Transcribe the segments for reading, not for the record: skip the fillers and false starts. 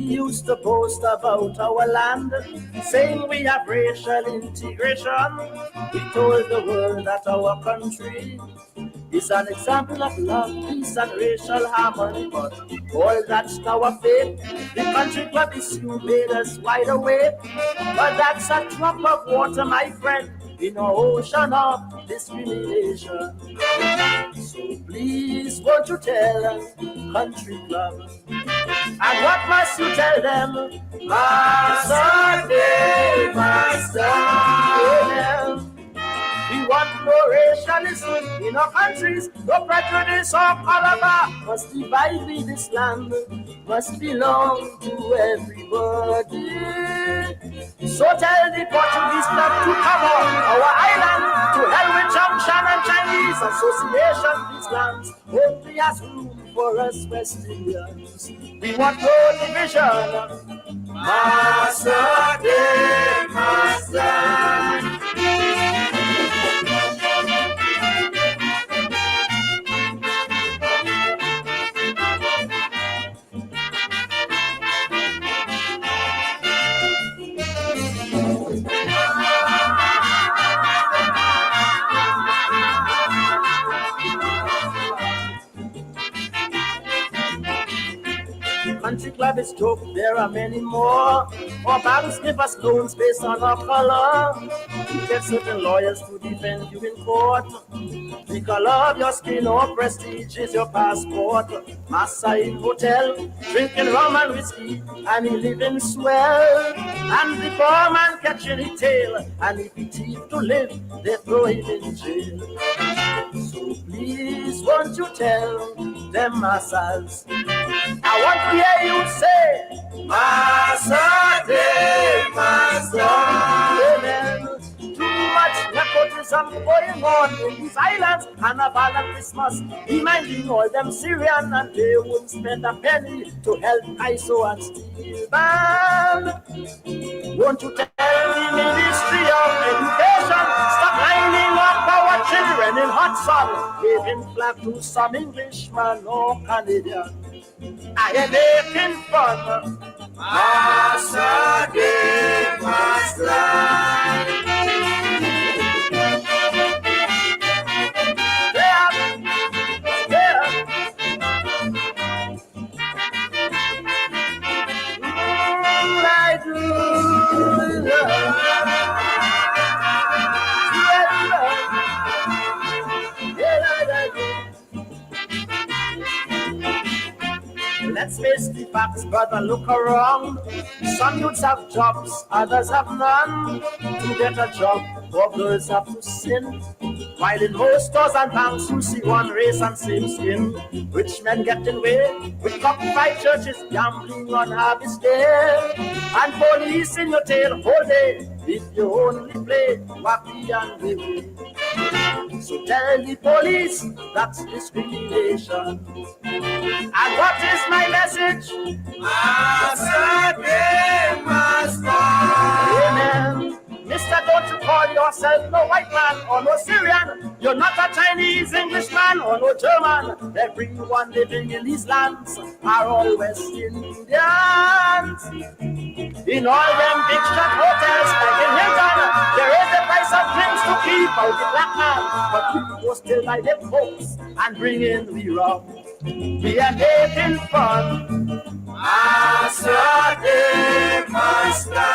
used to boast about our land, saying we have racial integration. We told the world that our country is an example of love, peace, and racial harmony. But all that's now a fake. The country club issue made us wide awake. But that's a drop of water, my friend, in an ocean of discrimination. So please, won't you tell country club? And what must you tell them? Master, Dave, Master. Yeah. We want no racialism in our countries, no prejudice or caliber. Must divide with this land, must belong to everybody. So tell the Portuguese club to come on our island, to hell with Junction and Chinese Association. These lands only has room for us West Indians. We want no division. Master, dear master. Country club is joke, there are many more. Our banks give us loans based on our color. You get certain lawyers to defend you in court. The color of your skin or prestige is your passport. Massa in hotel, drinking rum and whiskey, and he living swell. And the poor man catching his tail, and if he thief to live, they throw him in jail. So please, won't you tell them massas? I want to hear you say, Master, dear Master. Amen. Too much nepotism going on in these islands. Carnival and Christmas, reminding all them Syrian, and they won't spend a penny to help ISO and Steel Band. Won't you tell the Ministry of Education, stop lining up our children in hot sun, waving flag to some Englishman or Canadian. I am making fun. Master, dear master. Let's face the facts, brother, look around. Some youths have jobs, others have none. To get a job, poor girls have to sin. While in most stores and banks, you see one race and same skin. Rich men getting away with cockfight churches, gambling on Harvest Day. And police in your tail whole day, if you only play wacky and wavy. So tell the police that's discrimination. And what is my message? Master, dear master. Amen. Mister, don't you call yourself no white man or no Syrian. You're not a Chinese, Englishman or no German. Everyone living in these lands are all West Indians. In all them big shot hotels like in Hilton, there is the price of drinks to keep out the black man. But we go still by them folks and bring in the rum. We are making fun. Master, dear master.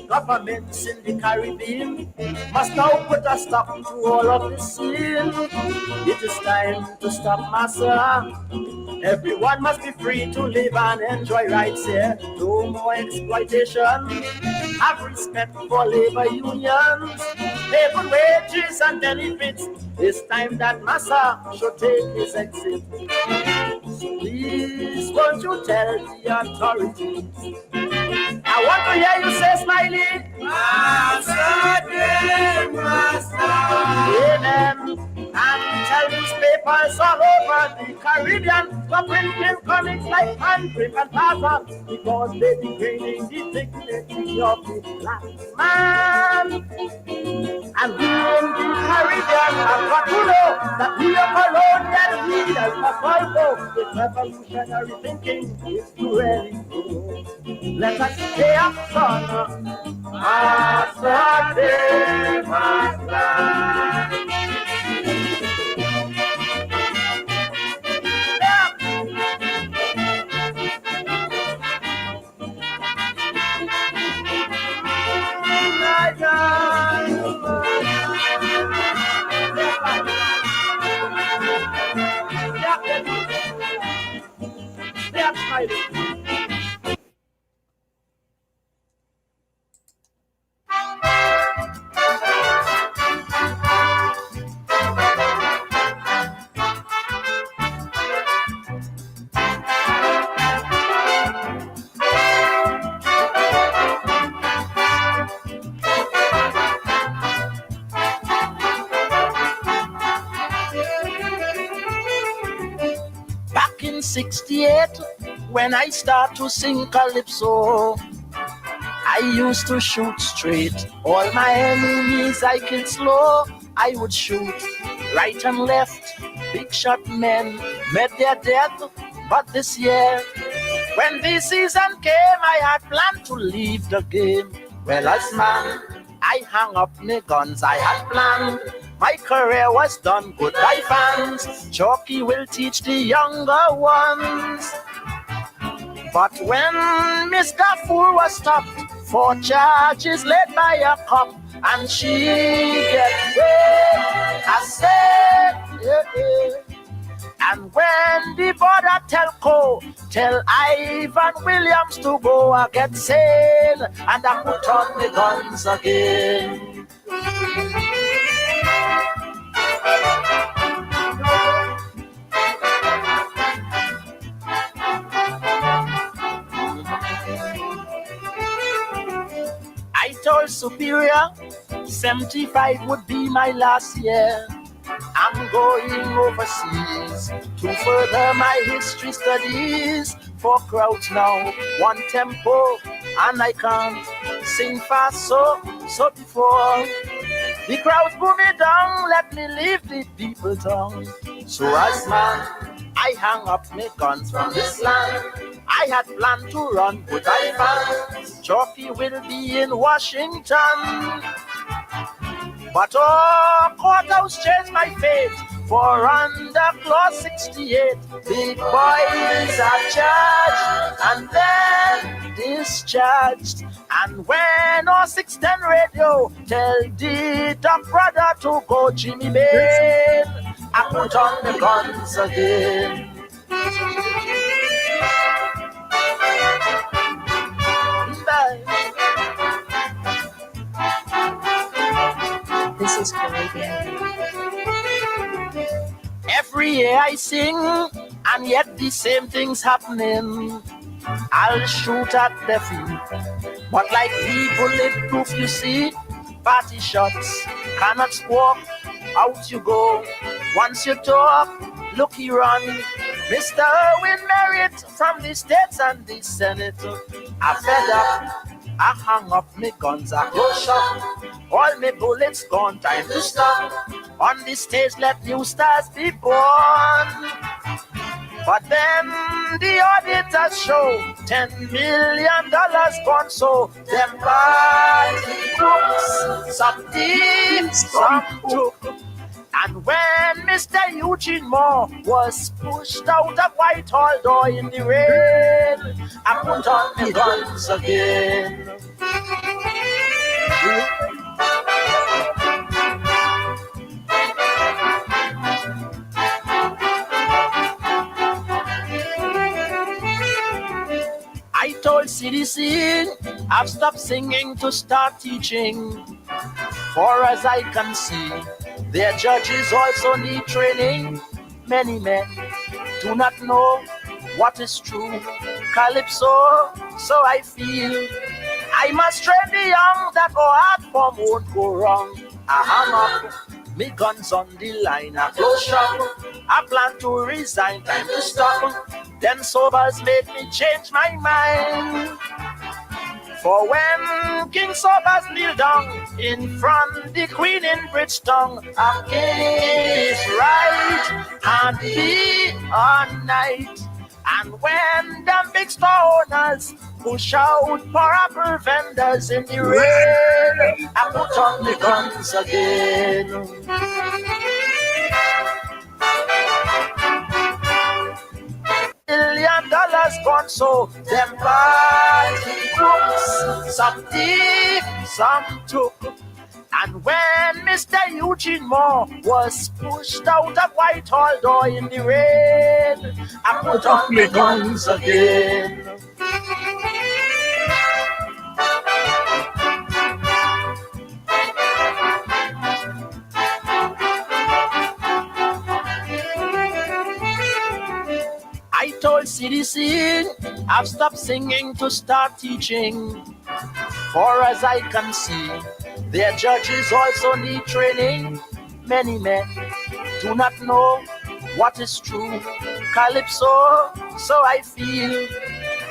Governments in the Caribbean must now put a stop to all of this sin. It is time to stop massa. Everyone must be free to live and enjoy rights here. No more exploitation. Have respect for labor unions. Pay good wages and benefits. It's time that massa should take his exit. So please, won't you tell the authorities? I want to hear you say, Smiley, Master, dear Master. Caribbean, the printing comics like Handbrake and Tarzan, because they degrading the dignity of the black man. And we in the Caribbean have got to know that we are colonial leaders must also with revolutionary thinking is to really grow. Let us stay up, son. Master, master. Back in 68, when I start to sing calypso, I used to shoot straight. All my enemies I killed slow. I would shoot right and left. Big shot men met their death. But this year, when the season came, I had planned to leave the game. Well, as man, I hung up my guns. I had planned. My career was done. Goodbye, fans. Chalky will teach the younger ones. But when Mr. Fool was stopped for charges led by a cop, and she get paid, I said, And when the border telco tell Ivan Williams to go, I get sane, and I put on the guns again. I told Superior 75 would be my last year. I'm going overseas to further my history studies. 4 crowds now, 1 tempo, and I can't sing fast so before the crowds pull me down, let me leave the people tongue. So as man, I hang up my guns from this land. I had planned to run, but I found Chalky will be in Washington. But courthouse changed my fate, for under clause 68, big boys are charged and then discharged. And when 610 radio tell the Doc brother to go Jimmy Bain, I put on the guns again. This is Caribbean. Every year I sing, and yet the same thing's happening. I'll shoot at the feet, but like the bulletproof, you see, party shots cannot squawk. Out you go. Once you talk, look he run. Mr. Owen Merritt from the States and the Senate. I fed up. I hung up my guns, I close shop. All my bullets gone, time to stop. On the stage, let new stars be born. But then the auditors show $10 million gone, so them party crooks, some thieves, some took. And when Mr. Eugene Moore was pushed out of Whitehall door in the rain, I put on the guns again. I told CDC I've stopped singing to start teaching. For as I can see, their judges also need training. Many men do not know what is true. Calypso, so I feel I must train the young that our art form won't go wrong. I hang up, me guns on the line, I close shop. I plan to resign, time to stop. Then sobers made me change my mind. For when King Sobers kneel down in front the Queen in Bridgetown, a king is right and be all night. And when them big store owners push out for apple vendors in the rain, I put on the guns again. $1 million gone, so them party crooks, some thief, some took. And when Mr. Eugene Moore was pushed out of Whitehall door in the rain, I put on the guns again. I told CDC I've stopped singing to start teaching. For as I can see, their judges also need training. Many men do not know what is true. Calypso, so I feel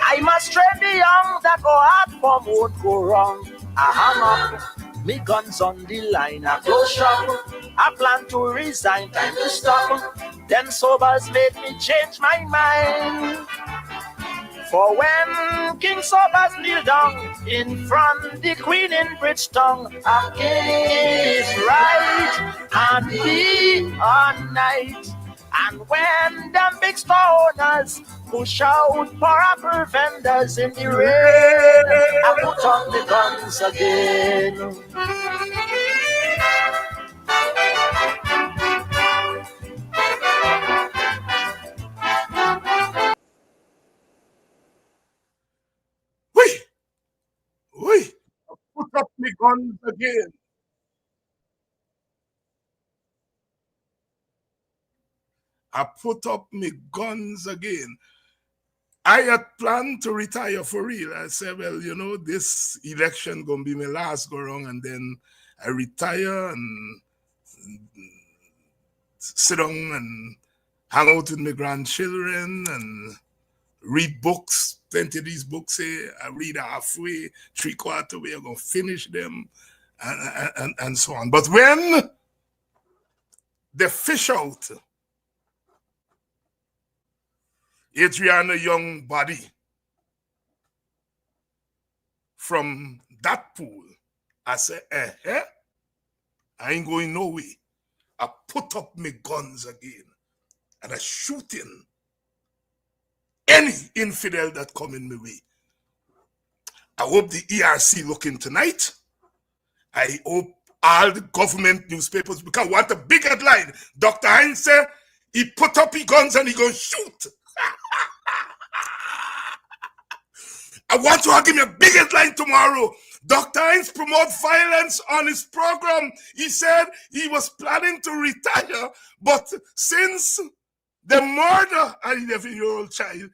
I must train the young that go hard form won't go wrong. I hang up, me guns on the line. I close shop, I plan to resign, time to stop. Then sobers made me change my mind. For when King Sobers kneel down in front the Queen in Bridgetown, a king is right and be all night. And when them big store owners push out for apple vendors in the rain, I put on the guns again. Wait, put up my guns again. I put up my guns again. I had planned to retire for real. I said, well, you know, this election gonna be my last go round, and then I retire and sit down and hang out with my grandchildren and read books. Plenty of these books here, I read halfway, 3/4 way, I'm gonna finish them, and so on. But when they fish out Adriana Younge body from that pool, I said, I ain't going no way. I put up my guns again and I shooting any infidel that come in my way. I hope the ERC looking tonight. I hope all the government newspapers, because I want a big headline. Dr. Hinds said he put up his guns and he gonna shoot. I want to give me a big headline tomorrow. Dr. Hinds promote violence on his program. He said he was planning to retire, but since the murder an 11-year-old child,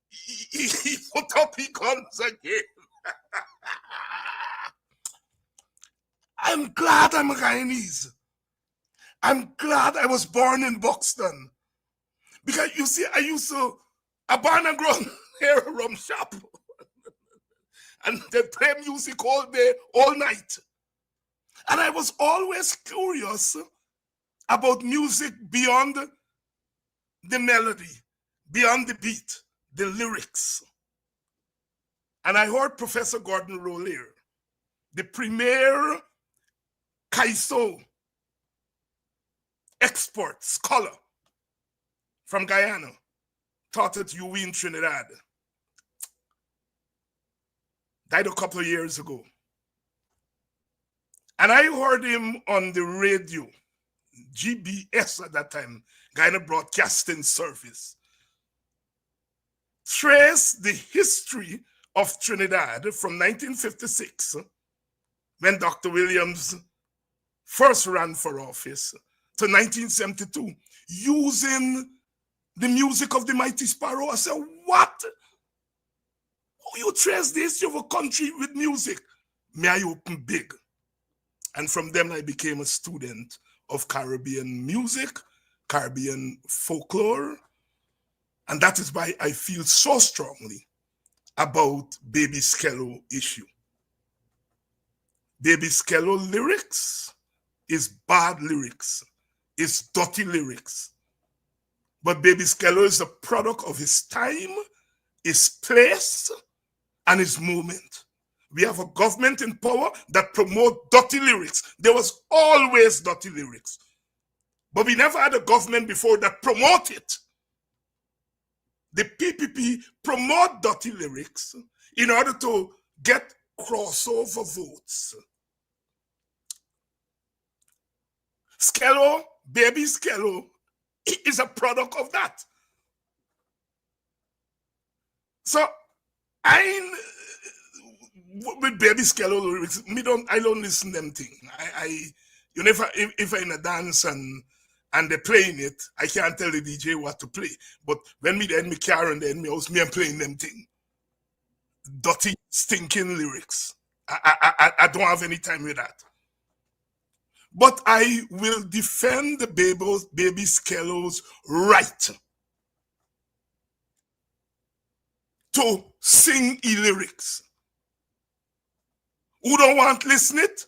he put up his guns again. I'm glad I'm a Guyanese. I'm glad I was born in Buxton. Because you see, I used to a barn and grown hair rum shop. And they play music all day, all night. And I was always curious about music beyond the melody, beyond the beat, the lyrics. And I heard Professor Gordon Rollier, the premier Kaiso expert, scholar from Guyana, taught at UW in Trinidad. Died a couple of years ago. And I heard him on the radio, GBS at that time, Guyana Broadcasting Service, trace the history of Trinidad from 1956, when Dr. Williams first ran for office, to 1972, using the music of the Mighty Sparrow. I said, what? You trace the history of a country with music? May I open big? And from them, I became a student of Caribbean music, Caribbean folklore. And that is why I feel so strongly about Baby Skello issue. Baby Skello lyrics is bad lyrics, is dirty lyrics. But Baby Skello is a product of his time, his place, and his movement. We have a government in power that promote dirty lyrics. There was always dirty lyrics. But we never had a government before that promote it. The PPP promote dirty lyrics in order to get crossover votes. Skello, Baby Skello, is a product of that. So with Baby Skello lyrics, I don't listen them thing. If I in a dance and they're playing it, I can't tell the DJ what to play. But when me then me car and then me house, me I'm playing them thing. Dirty, stinking lyrics. I don't have any time with that. But I will defend the Baby Skello's right to sing lyrics. Who don't want to listen it?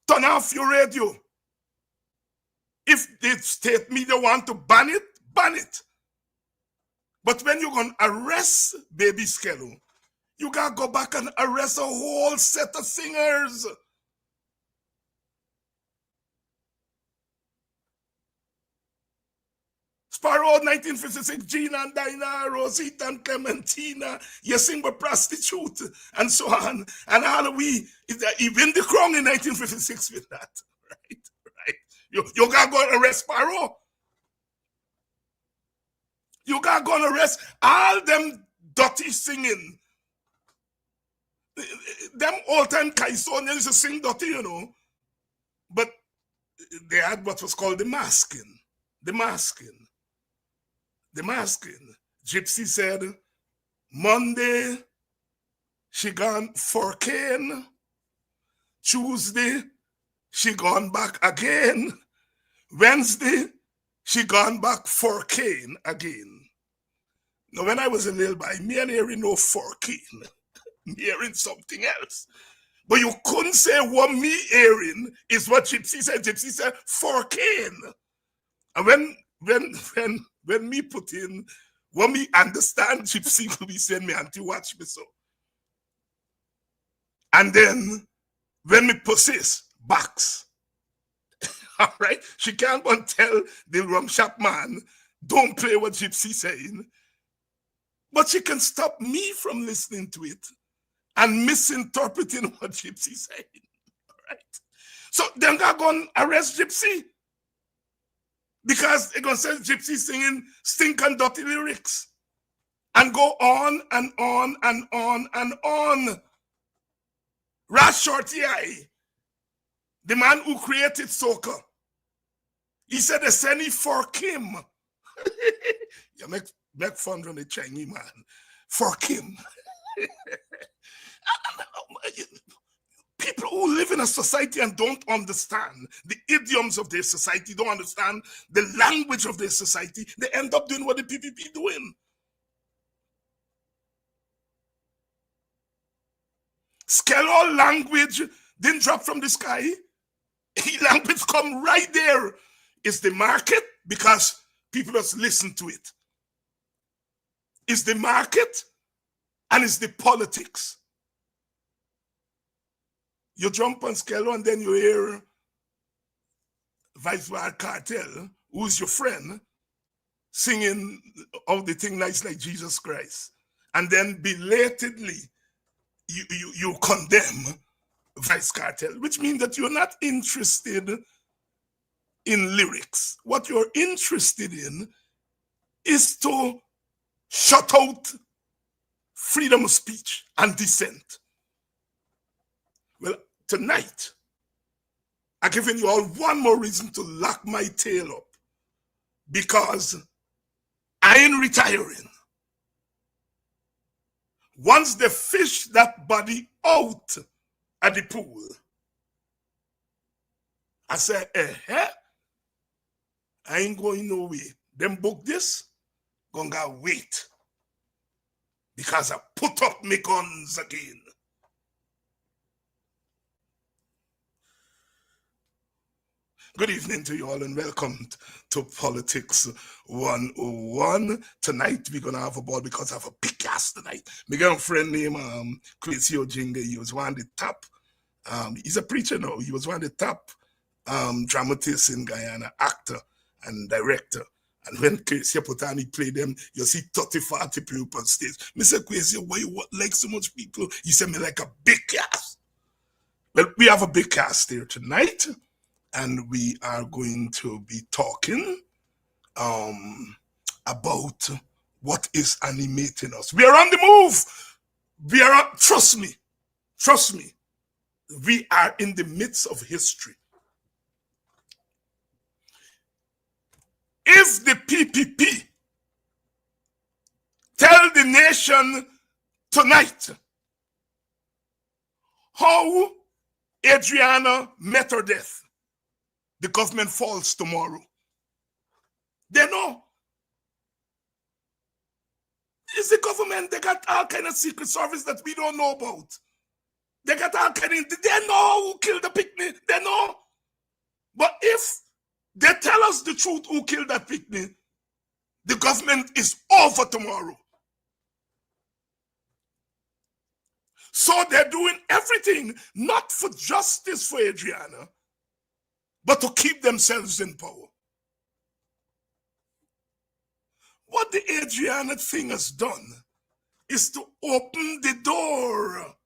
Turn off your radio. If the state media want to ban it, ban it. But when you're going to arrest Baby Skello, you got to go back and arrest a whole set of singers. Sparrow, 1956, Gina and Dinah, Rosita and Clementina, you sing with prostitute, and so on. And all we, even the crown in 1956 with that, right? You got to go and arrest Sparrow. You got to go and arrest all them dirty singing. Them all-time Kaisonians used to sing dirty, you know. But they had what was called the masking. The masking. The masking. Gypsy said, Monday, she gone for cane. Tuesday, she gone back again. Wednesday, she gone back for cane again. Now, when I was a little boy, me and hearing no for cane. Me hearing something else. But you couldn't say what me hearing is what Gypsy said. Gypsy said for cane. And when me put in, when me understand Gypsy could be saying me auntie watch me so. And then when me persist, box. All right? She can't go and tell the rum shop man, don't play what Gypsy saying. But she can stop me from listening to it and misinterpreting what Gypsy saying. All right? So they're going to go and arrest Gypsy. Because they're going to say Gypsy singing stink and dirty lyrics. And go on and on and on and on. Ras Shorty Eye, the man who created soca, he said they send it for Kim. You make fun from the Chinese man. For Kim. People who live in a society and don't understand the idioms of their society, don't understand the language of their society, they end up doing what the PPP doing. Skello language didn't drop from the sky. Language come right there. It's the market because people just listen to it. It's the market and it's the politics. You jump on Skello and then you hear Vice Wild Cartel, who's your friend, singing all the thing nice like Jesus Christ. And then belatedly, you condemn Vice Cartel, which means that you're not interested in lyrics. What you're interested in is to shut out freedom of speech and dissent. Well, tonight, I'm giving you all one more reason to lock my tail up because I ain't retiring. Once they fish that body out at the pool, I said, I ain't going no way. Them book this, gonna wait. Because I put up my guns again. Good evening to you all and welcome to Politics 101. Tonight we're gonna have a ball because I have a big cast tonight. My girl friend named Adriana Younge. He was one of the top. He's a preacher now. He was one of the top dramatists in Guyana, actor and director. And when Kwesi Potani played them, you see 30, 40 people on stage. Mr. Kwesi, why you like so much people? You said me like a big cast. Well, we have a big cast here tonight. And we are going to be talking about what is animating us. We are on the move. Trust me, we are in the midst of history. If the PPP tell the nation tonight how Adriana met her death, the government falls tomorrow. They know. It's the government. They got all kind of secret service that we don't know about. They got all kind of, they know who killed the picnic. They know. But if they tell us the truth who killed that picnic, the government is over tomorrow. So they're doing everything, not for justice for Adriana, but to keep themselves in power. What the Adriana thing has done is to open the door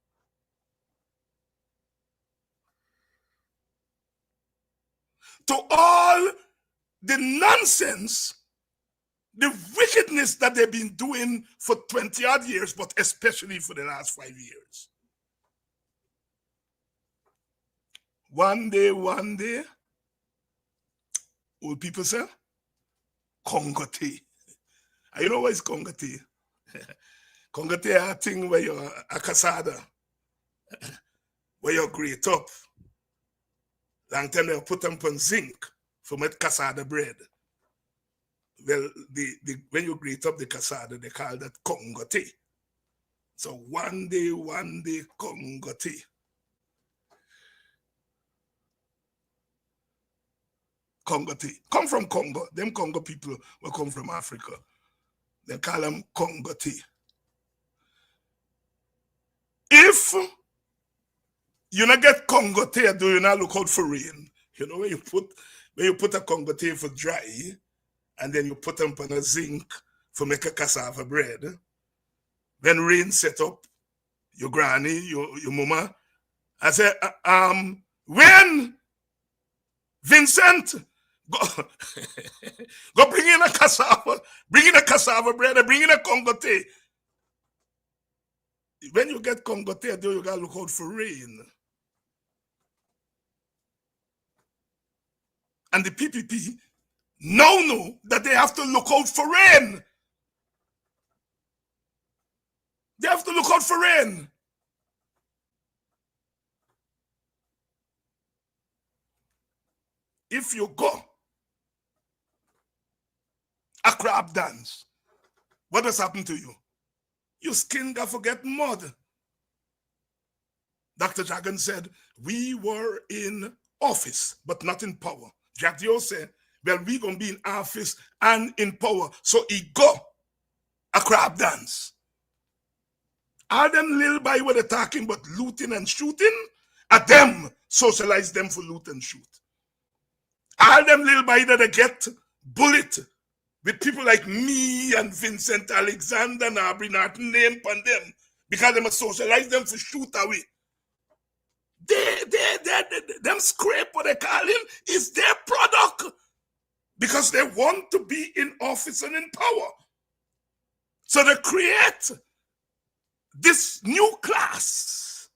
to all the nonsense, the wickedness that they've been doing for 20 odd years, but especially for the last 5 years. One day, old people say, Congo tea. And you know what is Congo tea? Congo tea is a thing where you're a cassada, where you grate up. Long time they put them on zinc for make cassada bread. Well, when you grate up the cassada, they call that Congo tea. So one day, Congo tea. Congo tea. Come from Congo. Them Congo people will come from Africa. They call them Congo tea. If you not get Congo tea, do you not look out for rain? You know, when you put a Congo tea for dry, and then you put them on a zinc for make a cassava bread. When rain set up, your granny, your mama, I say, when Vincent, go bring in a cassava bread, and bring in a Congo tea. When you get Congo tea, you gotta look out for rain. And the PPP now know that they have to look out for rain. They have to look out for rain. If you go a crab dance, what has happened to you? Your skin got forget mud. Dr. Dragon said, we were in office, but not in power. Jack Dio said, well, we gonna be in office and in power. So he go a crab dance. All them little boy were talking about looting and shooting, at them socialize them for loot and shoot. All them little boy that they get bullet with people like me and Vincent, Alexander, and Aubrey Norton, name on them, because they must socialize them for shoot away. Them scrape, what they call him, is their product. Because they want to be in office and in power. So they create this new class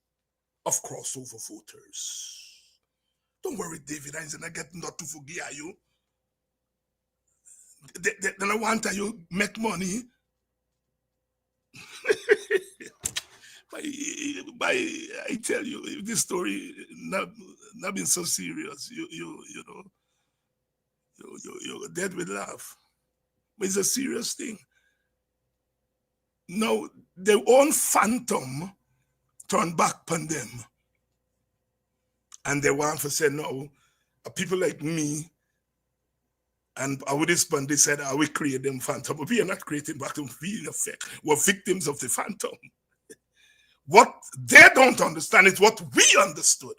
of crossover voters. Don't worry, David, I'm not getting not to forgive you. They don't want you make money. I tell you, if this story not been so serious, you know, You're dead with laugh. But it's a serious thing. Now, their own phantom turn back upon them. And they want to say, no, people like me and our respond, they said, we create them phantom. But we are not creating phantom, we in effect, we're victims of the phantom. What they don't understand is what we understood.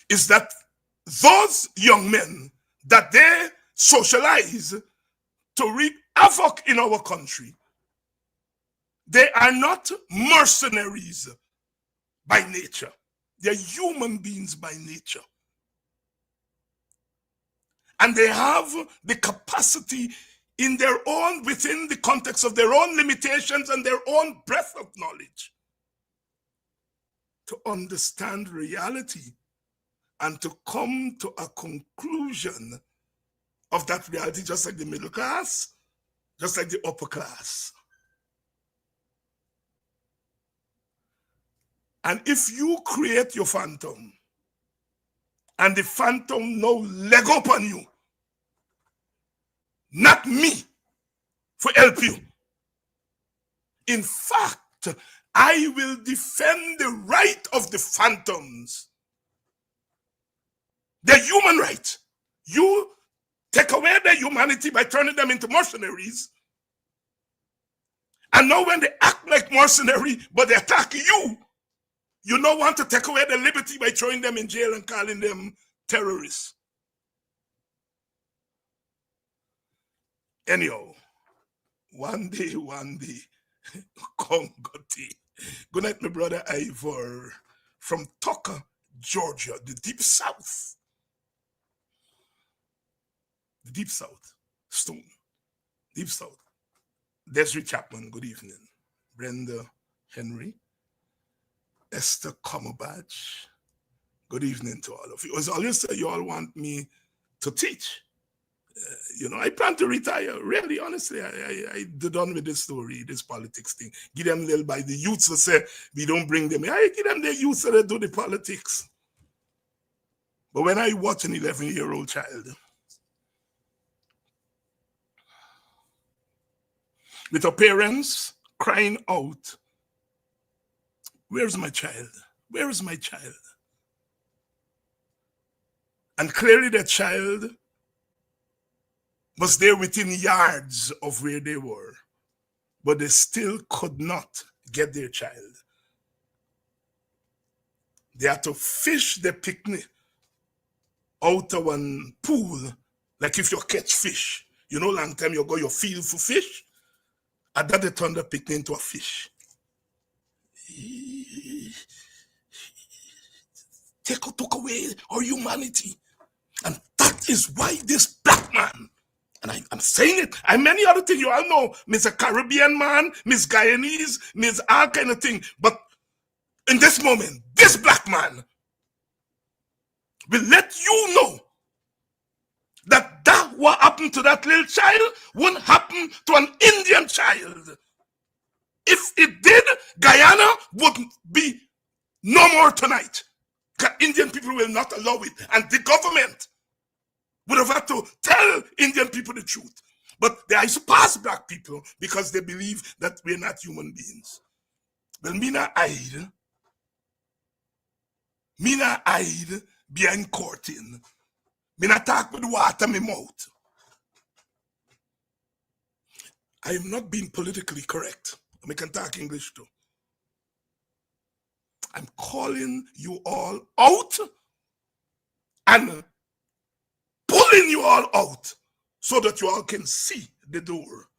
Is that those young men that they socialize to reap havoc in our country, they are not mercenaries by nature. They're human beings by nature. And they have the capacity in their own, within the context of their own limitations and their own breadth of knowledge, to understand reality and to come to a conclusion of that reality, just like the middle class, just like the upper class. And if you create your phantom, and the phantom now leg up on you, not me, for help you. In fact, I will defend the right of the phantoms. The human right. You take away their humanity by turning them into mercenaries. And now when they act like mercenary, but they attack you, you don't want to take away their liberty by throwing them in jail and calling them terrorists. Anyhow, one day, Congoti. Good night, my brother Ivor from Tucker, Georgia, the deep south. The deep south. Stone. Deep south. Desiree Chapman, good evening. Brenda Henry. Esther Comerbatch. Good evening to all of you. As always say, you all want me to teach. I plan to retire. Really, honestly, I done with this story, this politics thing. Give them little by the youths that say we don't bring them in. I give them the youths that do the politics. But when I watch an 11-year-old child with her parents crying out, "Where's my child? Where is my child?" And clearly that child was there within yards of where they were, but they still could not get their child. They had to fish the picnic out of one pool, like if you catch fish. Long time you go, you feel for fish, and then they turn the picnic into a fish. Took away our humanity. And that is why this black man, and I'm saying it, and many other things, you all know, Miss a Caribbean man, Miss Guyanese, Miss all kind of thing. But in this moment, this black man will let you know that what happened to that little child wouldn't happen to an Indian child. If it did, Guyana would be no more tonight. Indian people will not allow it. And the government would have had to tell Indian people the truth. But they are past black people because they believe that we're not human beings. Well, Mina hide behind curtain. Mina talk with water in my mouth. I am not being politically correct. I can talk English too. I'm calling you all out and pulling you all out so that you all can see the door.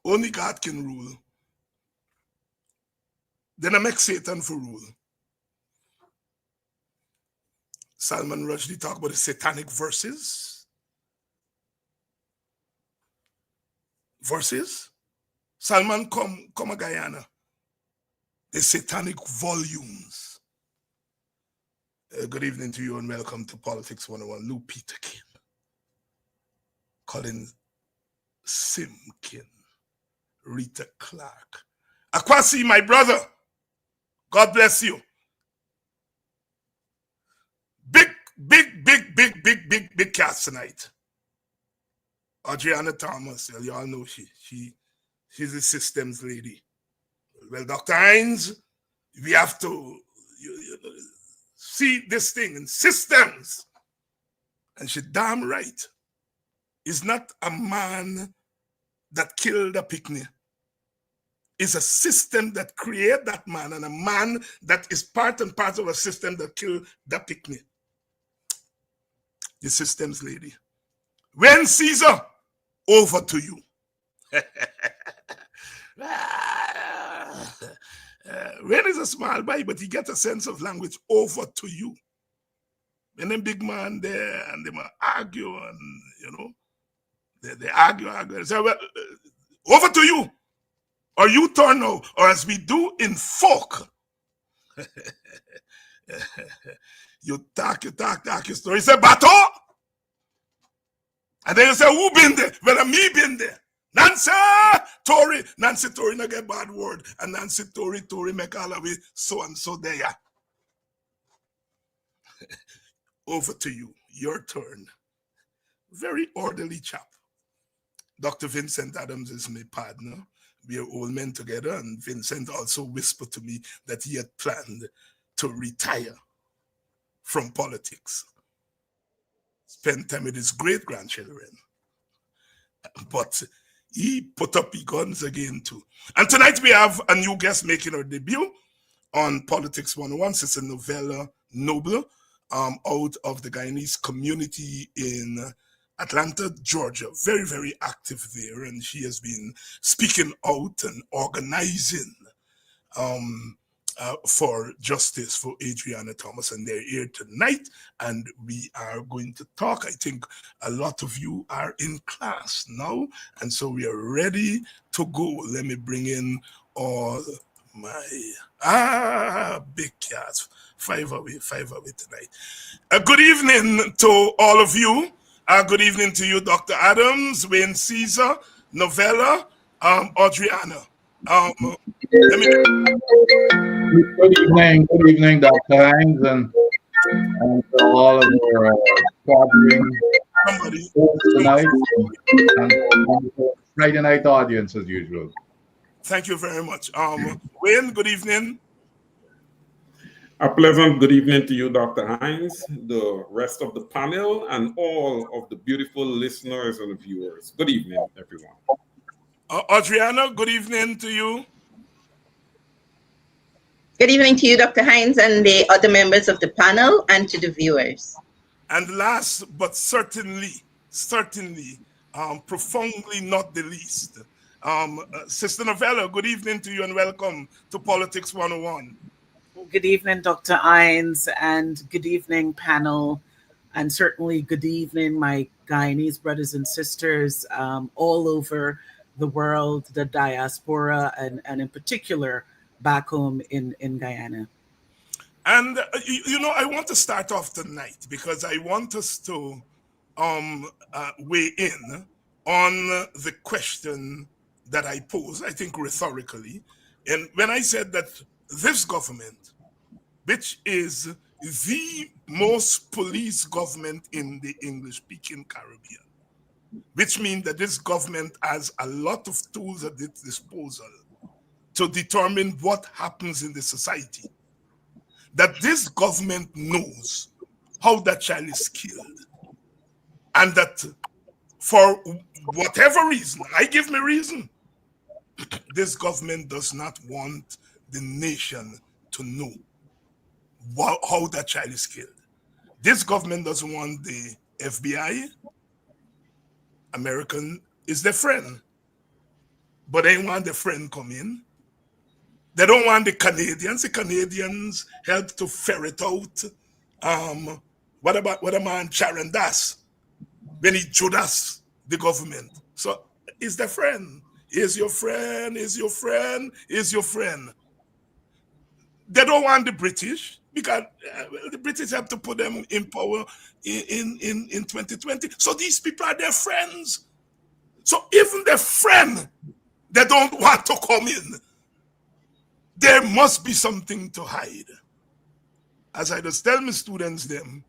Only God can rule. Then I make Satan for rule. Salman Rushdie talk about the satanic verses. Salman come a Guyana. The satanic volumes. Good evening to you and welcome to Politics 101. Lou Peterkin. Colin Simkin. Rita Clark. Akwasi, my brother, God bless you. Big cast tonight. Audreyanna Thomas, you all know she's a systems lady. Well, Dr. Hines, we have to see this thing in systems. And she damn right. It's not a man that killed a picnic. It's a system that created that man, and a man that is part and part of a system that killed that picnic. The systems lady. When Caesar, over to you. When is a small boy, but he gets a sense of language. Over to you. And then big man there, and they might argue, and they argue. They say, well, over to you. Or you turn now, or as we do in folk. You talk your story. You say, Bato! And then you say, who been there? Well, me been there. Nancy Tory not get bad word. And Nancy Tory make all of it so and so there. Over to you. Your turn. Very orderly chap. Dr. Vincent Adams is my partner. We are old men together, and Vincent also whispered to me that he had planned to retire from politics. Spend time with his great-grandchildren. But he put up his guns again too. And tonight we have a new guest making her debut on Politics 101. Sister Noella Noble, out of the Guyanese community in Atlanta, Georgia. Very, very active there. And she has been speaking out and organizing for justice for Adriana Thomas, and they're here tonight, and we are going to talk. I think a lot of you are in class now, and so we are ready to go. Let me bring in all my big cats. Five away tonight. Good evening to all of you. Good evening to you, Dr. Adams, Wayne Caesar, Noella, Audreyanna. Good evening, Dr. Hines, and to all of our squadron tonight, and Friday night audience as usual. Thank you very much. Wayne, good evening. A pleasant good evening to you, Dr. Hines, the rest of the panel, and all of the beautiful listeners and viewers. Good evening, everyone. Audreyanna, good evening to you. Good evening to you, Dr. Hines, and the other members of the panel, and to the viewers. And last, but certainly, profoundly not the least, Sister Noella, good evening to you and welcome to Politics 101. Good evening, Dr. Hines, and good evening, panel, and certainly good evening, my Guyanese brothers and sisters all over the world, the diaspora, and in particular, back home in Guyana. And, I want to start off tonight because I want us to weigh in on the question that I posed, I think rhetorically. And when I said that this government, which is the most police government in the English-speaking Caribbean, which means that this government has a lot of tools at its disposal to determine what happens in the society, that this government knows how that child is killed, and that for whatever reason, I give me reason, this government does not want the nation to know how that child is killed. This government doesn't want the FBI. American is their friend, but they want the friend come in. They don't want the Canadians. The Canadians help to ferret out. What a man Sharon Das when he Judas the government? So is their friend. Is your friend, is your friend, is your friend. They don't want the British because the British have to put them in power in 2020. So these people are their friends. So even their friend, they don't want to come in. There must be something to hide. As I just tell my students them,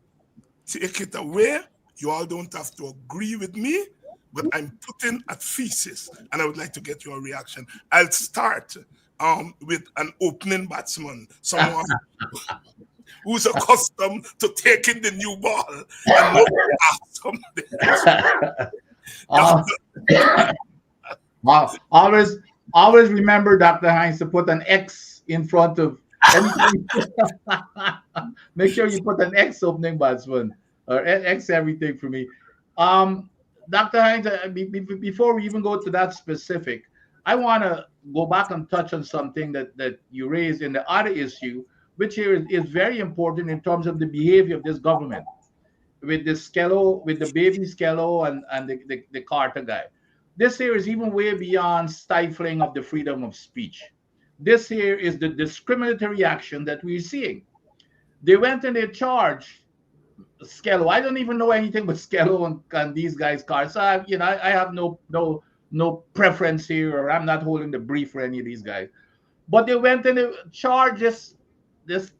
take it away. You all don't have to agree with me, but I'm putting a thesis, and I would like to get your reaction. I'll start with an opening batsman, someone who's accustomed to taking the new ball and not somebody else. Always remember, Dr. Hines, to put an X in front of anything. Make sure you put an X opening batsman or X everything for me. Dr. Hines, before we even go to that specific, I want to go back and touch on something that you raised in the other issue, which here is very important in terms of the behavior of this government with the Skello, with the baby Skello and the Carter guy. This here is even way beyond stifling of the freedom of speech. This here is the discriminatory action that we're seeing. They went and they charged Skello. I don't even know anything but Skello and these guys' cars. So I have no preference here, or I'm not holding the brief for any of these guys. But they went and they charged this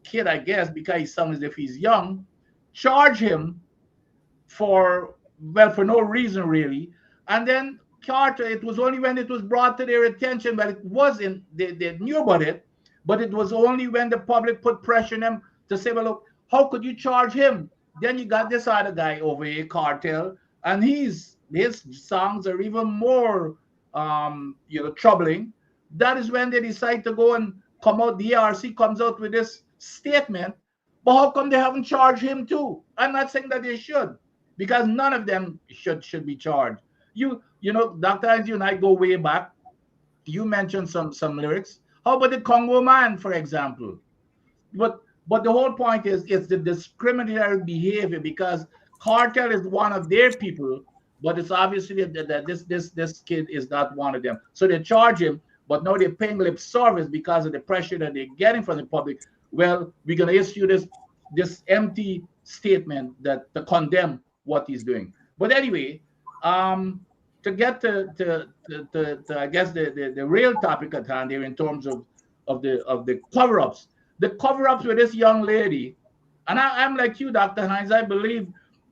kid, I guess, because he sounds as if he's young, charge him for no reason really. And then Carter, it was only when it was brought to their attention, but it wasn't, they knew about it, but it was only when the public put pressure on them to say, well, look, how could you charge him? Then you got this other guy over here, Cartel, and his songs are even more troubling. That is when they decide to go and come out, the ARC comes out with this statement, but how come they haven't charged him too? I'm not saying that they should, because none of them should be charged. You know, Dr. Hines, you and I go way back. You mentioned some lyrics. How about the Congo man, for example? But the whole point is it's the discriminatory behavior, because Cartel is one of their people, but it's obviously that this kid is not one of them. So they charge him, but now they're paying lip service because of the pressure that they're getting from the public. Well, we're going to issue this empty statement that to condemn what he's doing. But anyway, to get to I guess the real topic at hand here in terms of the cover-ups. The cover-ups with this young lady, and I'm like you, Dr. Hines, I believe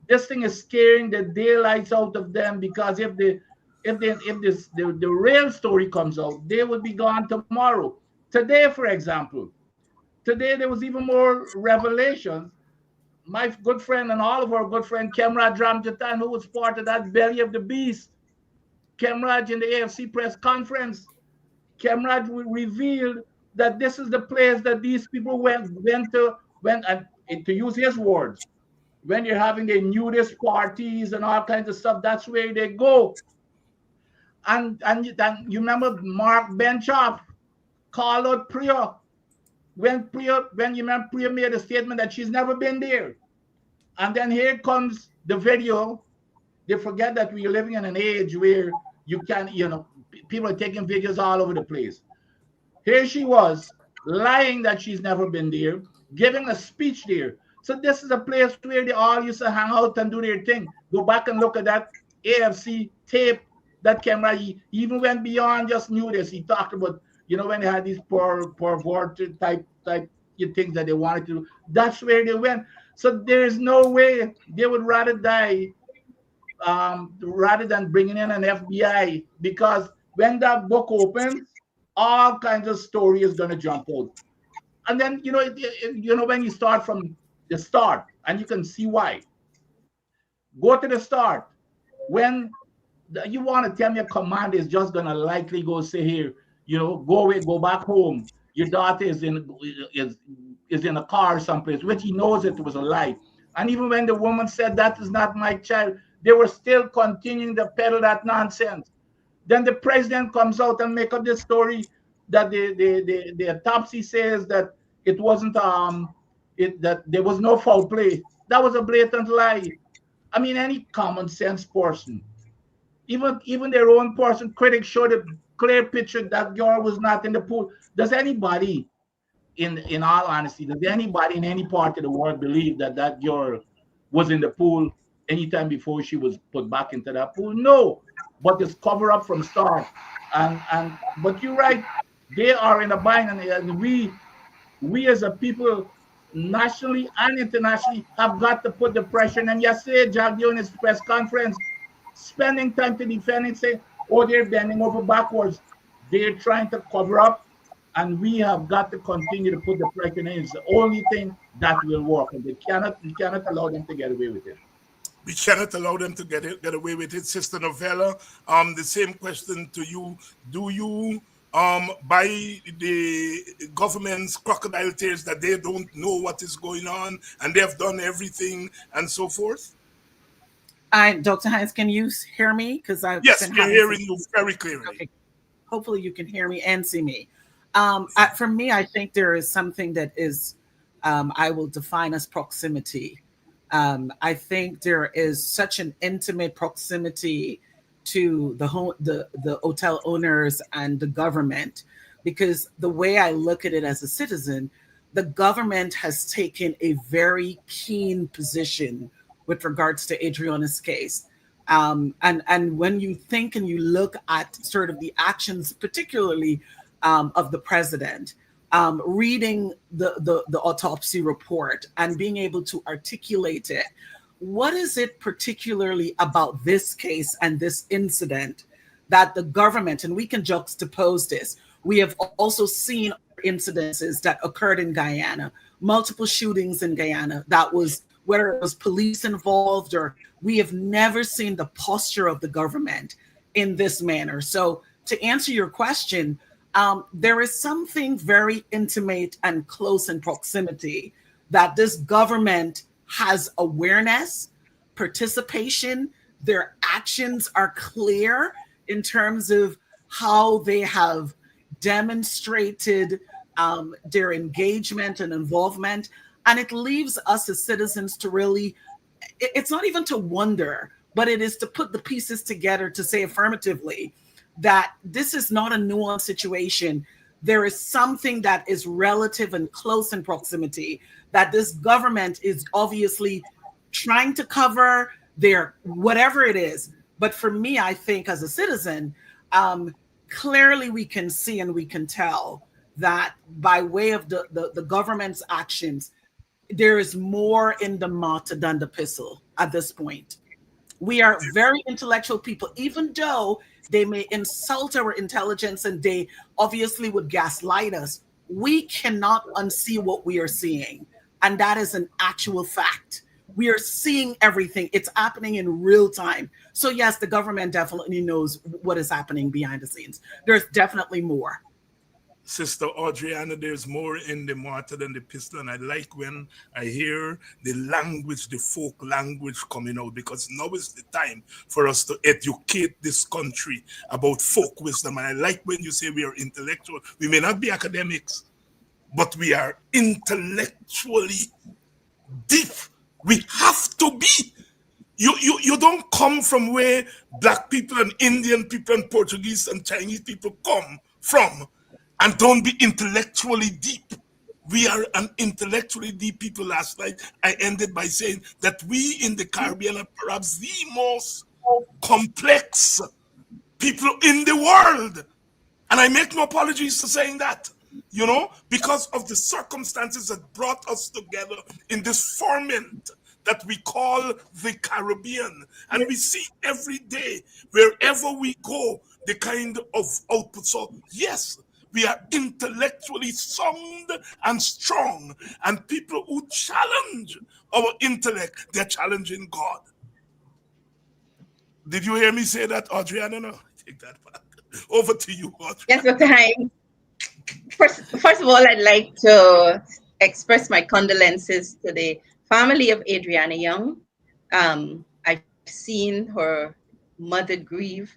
this thing is scaring the daylights out of them, because if the real story comes out, they would be gone tomorrow. Today, for example, there was even more revelations. My good friend and all of our good friend, Kemraj Ramjatan, who was part of that belly of the beast, Kemraj in the AFC press conference, Kemraj revealed that this is the place that these people went to use his words, when you're having their nudist parties and all kinds of stuff, that's where they go. And you remember Mark Benchoff called out Priya when you remember Priya made a statement that she's never been there. And then here comes the video. They forget that we're living in an age where you can, people are taking videos all over the place. Here she was lying that she's never been there, giving a speech there. So this is a place where they all used to hang out and do their thing. Go back and look at that AFC tape, that camera. He even went beyond just nudity. He talked about, when they had these pervert type things that they wanted to do. That's where they went. So there's no way they would rather die rather than bringing in an FBI, because when that book opens, all kinds of story is going to jump out. And then, when you start from the start, and you can see why. Go to the start. When you want to tell me a commander is just going to likely go say here, go away, go back home. Your daughter is in a car someplace, which he knows it was a lie. And even when the woman said, that is not my child, they were still continuing to peddle that nonsense. Then the president comes out and make up this story that the autopsy says that it wasn't that there was no foul play. That was a blatant lie. I mean, any common sense person, even their own person, critics showed a clear picture that girl was not in the pool. Does anybody, in all honesty, does anybody in any part of the world believe that girl was in the pool anytime before she was put back into that pool? No, but it's cover up from start. But you're right. They are in a bind, and we as a people, nationally and internationally, have got to put the pressure on them. Yesterday, Jack during his press conference, spending time to defend it, saying, "Oh, they're bending over backwards. They're trying to cover up." And we have got to continue to put the pressure in. It's the only thing that will work, and we cannot allow them to get away with it. We cannot allow them to get away with it. Sister Novella, the same question to you. Do you buy the government's crocodile tears that they don't know what is going on and they have done everything and so forth? Dr. Hines, can you hear me? Because I've Yes, been we're having hearing you very clearly. Okay. Hopefully you can hear me and see me. For me, I think there is something that is, I will define as proximity. I think there is such an intimate proximity to the hotel owners and the government, because the way I look at it as a citizen, the government has taken a very keen position with regards to Adriana's case. And when you think and you look at sort of the actions, particularly of the president, reading the autopsy report and being able to articulate it, what is it particularly about this case and this incident that the government, and we can juxtapose this, we have also seen incidences that occurred in Guyana, multiple shootings in Guyana, that was whether it was police involved, or we have never seen the posture of the government in this manner. So to answer your question, there is something very intimate and close in proximity that this government has awareness, participation, their actions are clear in terms of how they have demonstrated their engagement and involvement. And it leaves us as citizens to really, it's not even to wonder, but it is to put the pieces together to say affirmatively that this is not a nuanced situation. There is something that is relative and close in proximity that this government is obviously trying to cover their whatever it is. But for me, I think as a citizen, clearly we can see and we can tell that by way of the government's actions, there is more in the matter than the pistol at this point. We are very intellectual people, even though they may insult our intelligence and they obviously would gaslight us. We cannot unsee what we are seeing. And that is an actual fact. We are seeing everything. It's happening in real time. So yes, the government definitely knows what is happening behind the scenes. There's definitely more. Sister Audreyanna, there's more in the mortar than the pistol. And I like when I hear the language, the folk language coming out, because now is the time for us to educate this country about folk wisdom. And I like when you say we are intellectual. We may not be academics, but we are intellectually deep. We have to be. You don't come from where black people and Indian people and Portuguese and Chinese people come from and don't be intellectually deep. We are an intellectually deep people. Last night, I ended by saying that we in the Caribbean are perhaps the most complex people in the world. And I make no apologies for saying that, because of the circumstances that brought us together in this ferment that we call the Caribbean. And we see every day, wherever we go, the kind of output. So, yes, we are intellectually sound and strong. And people who challenge our intellect, they're challenging God. Did you hear me say that, Audreyanna? No, take that back. Over to you, Audrey. Yes, Dr. Hines. First of all, I'd like to express my condolences to the family of Adriana Younge. I've seen her mother grieve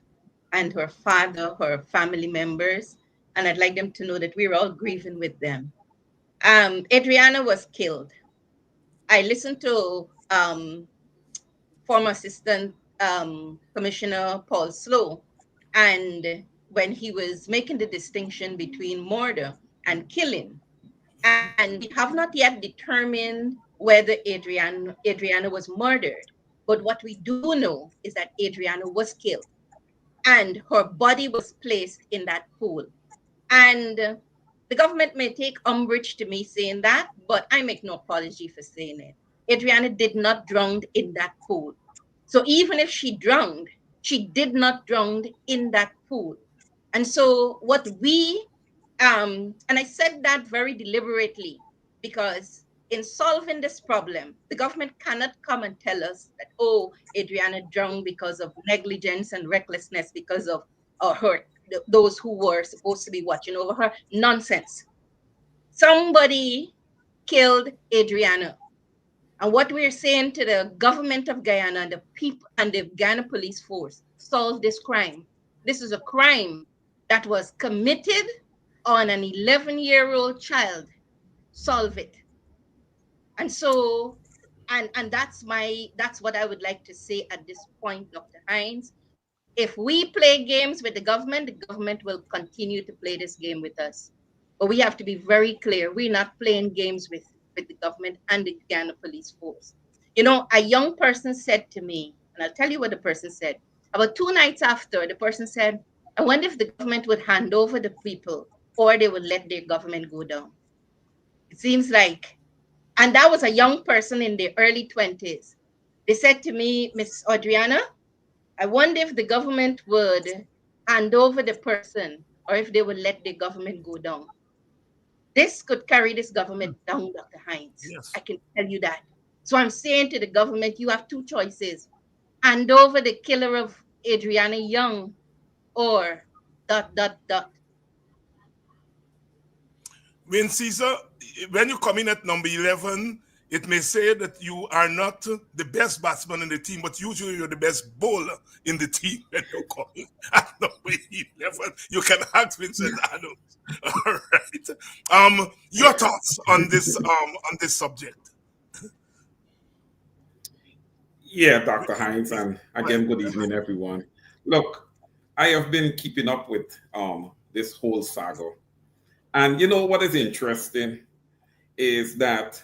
and her father, her family members, and I'd like them to know that we're all grieving with them. Adriana was killed. I listened to former Assistant Commissioner Paul Slow, and when he was making the distinction between murder and killing, and we have not yet determined whether Adriana was murdered. But what we do know is that Adriana was killed and her body was placed in that pool. And the government may take umbrage to me saying that, but I make no apology for saying it. Adriana did not drown in that pool. So even if she drowned, she did not drown in that pool. And so what we, and I said that very deliberately, because in solving this problem, the government cannot come and tell us that, oh, Adriana drowned because of negligence and recklessness because of her, those who were supposed to be watching over her. Nonsense. Somebody killed Adriana. And what we're saying to the government of Guyana and the people and the Guyana police force, solve this crime. This is a crime that was committed on an 11-year-old child. Solve it. And so, and that's what I would like to say at this point, Dr. Hines. If we play games with the government will continue to play this game with us. But we have to be very clear. We're not playing games with the government and the Ghana police force. You know, a young person said to me, and I'll tell you what the person said. About 2 nights after, the person said, I wonder if the government would hand over the people or they would let their government go down. It seems like, and that was a young person in their early 20s. They said to me, Miss Audreyanna, I wonder if the government would hand over the person or if they would let the government go down. This could carry this government down, Dr. Hines. Yes. I can tell you that. So I'm saying to the government, you have 2 choices. Hand over the killer of Adriana Younge or ... When Caesar, when you come in at number 11, it may say that you are not the best batsman in the team, but usually you're the best bowler in the team when you come in at number 11. You can ask Vincent Adams. All right. Your thoughts on this subject? Yeah, Dr. Hines, and again, good evening, everyone. Look, I have been keeping up with this whole saga. And you know what is interesting is that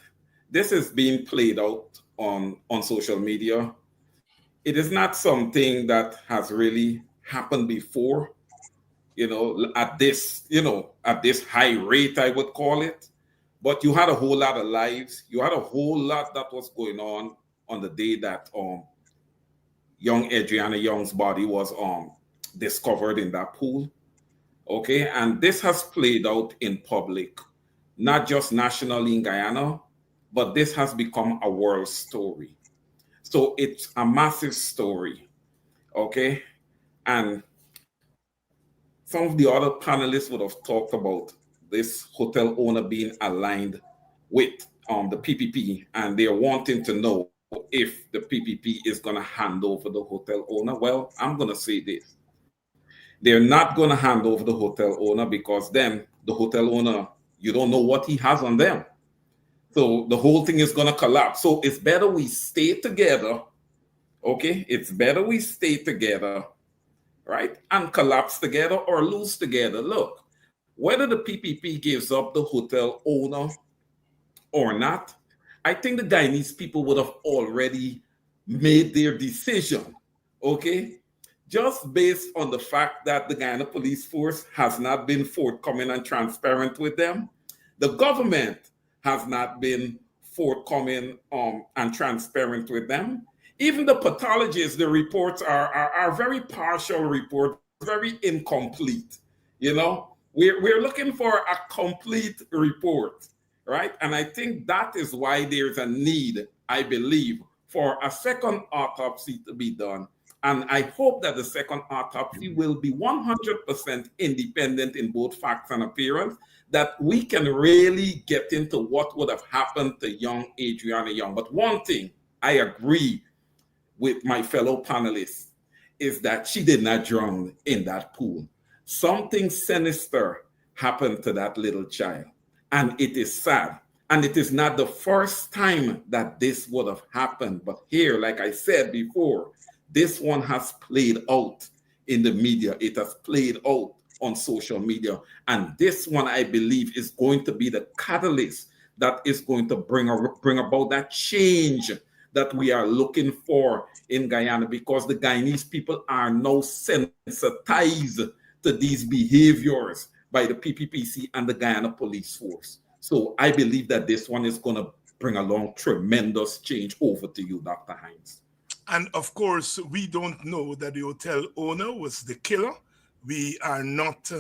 this is being played out on social media. It is not something that has really happened before, at this high rate, I would call it. But you had a whole lot of lives. You had a whole lot that was going on the day that young Adriana Younge's body was discovered in that pool. Okay, and this has played out in public, not just nationally in Guyana, but this has become a world story. So it's a massive story, okay? And some of the other panelists would have talked about this hotel owner being aligned with the PPP, and they're wanting to know if the PPP is going to hand over the hotel owner. Well, I'm going to say this. They're not going to hand over the hotel owner because then the hotel owner, you don't know what he has on them. So the whole thing is going to collapse. So it's better we stay together, okay? It's better we stay together, right? And collapse together or lose together. Look, whether the PPP gives up the hotel owner or not, I think the Guyanese people would have already made their decision, okay? Just based on the fact that the Guyana Police Force has not been forthcoming and transparent with them. The government has not been forthcoming and transparent with them. Even the pathologists, the reports are very partial reports, very incomplete. We're looking for a complete report, right? And I think that is why there's a need, I believe, for a second autopsy to be done. And I hope that the second autopsy will be 100% independent in both facts and appearance, that we can really get into what would have happened to young Adriana Younge. But one thing I agree with my fellow panelists is that she did not drown in that pool. Something sinister happened to that little child, and it is sad. And it is not the first time that this would have happened. But here, like I said before, this one has played out in the media. It has played out on social media. And this one, I believe, is going to be the catalyst that is going to bring about that change that we are looking for in Guyana, because the Guyanese people are now sensitized to these behaviors by the PPPC and the Guyana Police Force. So I believe that this one is going to bring along tremendous change. Over to you, Dr. Hines. And of course, we don't know that the hotel owner was the killer. We are not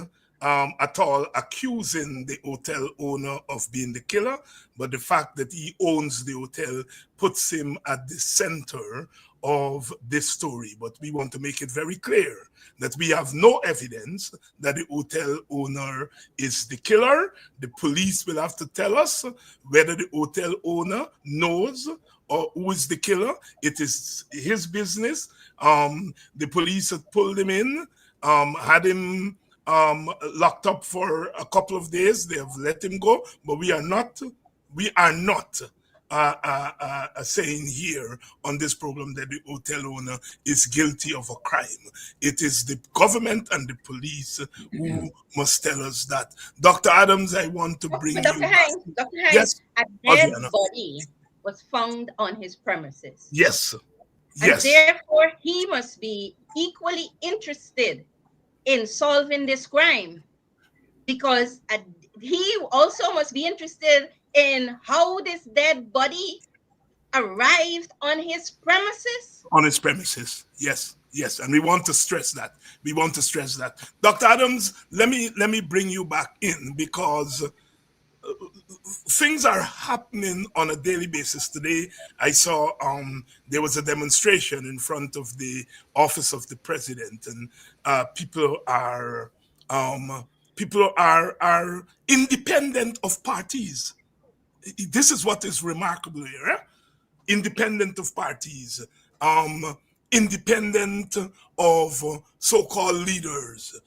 at all accusing the hotel owner of being the killer, but the fact that he owns the hotel puts him at the center of this story. But we want to make it very clear that we have no evidence that the hotel owner is the killer. The police will have to tell us whether the hotel owner knows or who is the killer. It is his business. The police had pulled him in, had him locked up for a couple of days. They have let him go, but we are not saying here on this program that the hotel owner is guilty of a crime. It is the government and the police who must tell us that. Dr. Adams, I want to bring Dr. you Hines, Dr. Hines, Yes, a dead Audreyanna. body was found on his premises. Yes. And Yes. therefore, he must be equally interested in solving this crime, because he also must be interested in how this dead body arrived on his premises. On his premises. Yes. Yes. And we want to stress that. We want to stress that. Dr. Adams, let me bring you back in, because things are happening on a daily basis. Today, I saw there was a demonstration in front of the office of the president, and people are independent of parties. This is what is remarkable here. Independent of parties, independent of so-called leaders,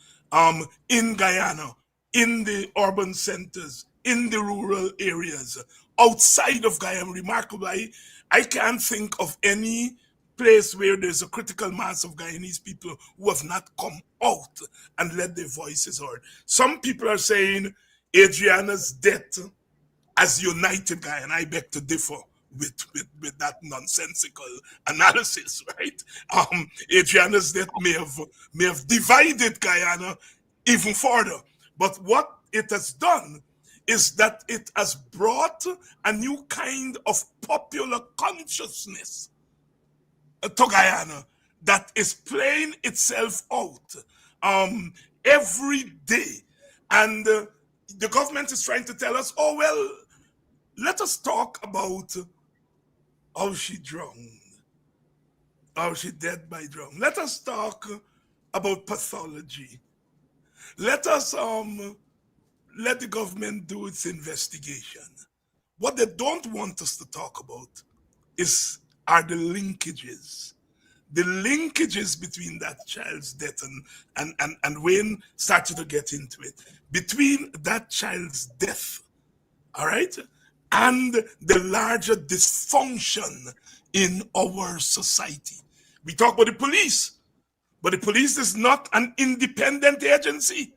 in Guyana, in the urban centers, in the rural areas, outside of Guyana. Remarkable. I can't think of any place where there's a critical mass of Guyanese people who have not come out and let their voices heard. Some people are saying Adriana's death has united Guyana. I beg to differ with that nonsensical analysis, right? Adriana's death may have divided Guyana even further. But what it has done is that it has brought a new kind of popular consciousness to Guyana that is playing itself out every day. And the government is trying to tell us, oh, well, let us talk about how she drowned, how she dead by drown. Let us talk about pathology. Let us let the government do its investigation. What they don't want us to talk about are the linkages. The linkages between that child's death and Wayne started to get into it. Between that child's death, all right, and the larger dysfunction in our society. We talk about the police, but the police is not an independent agency.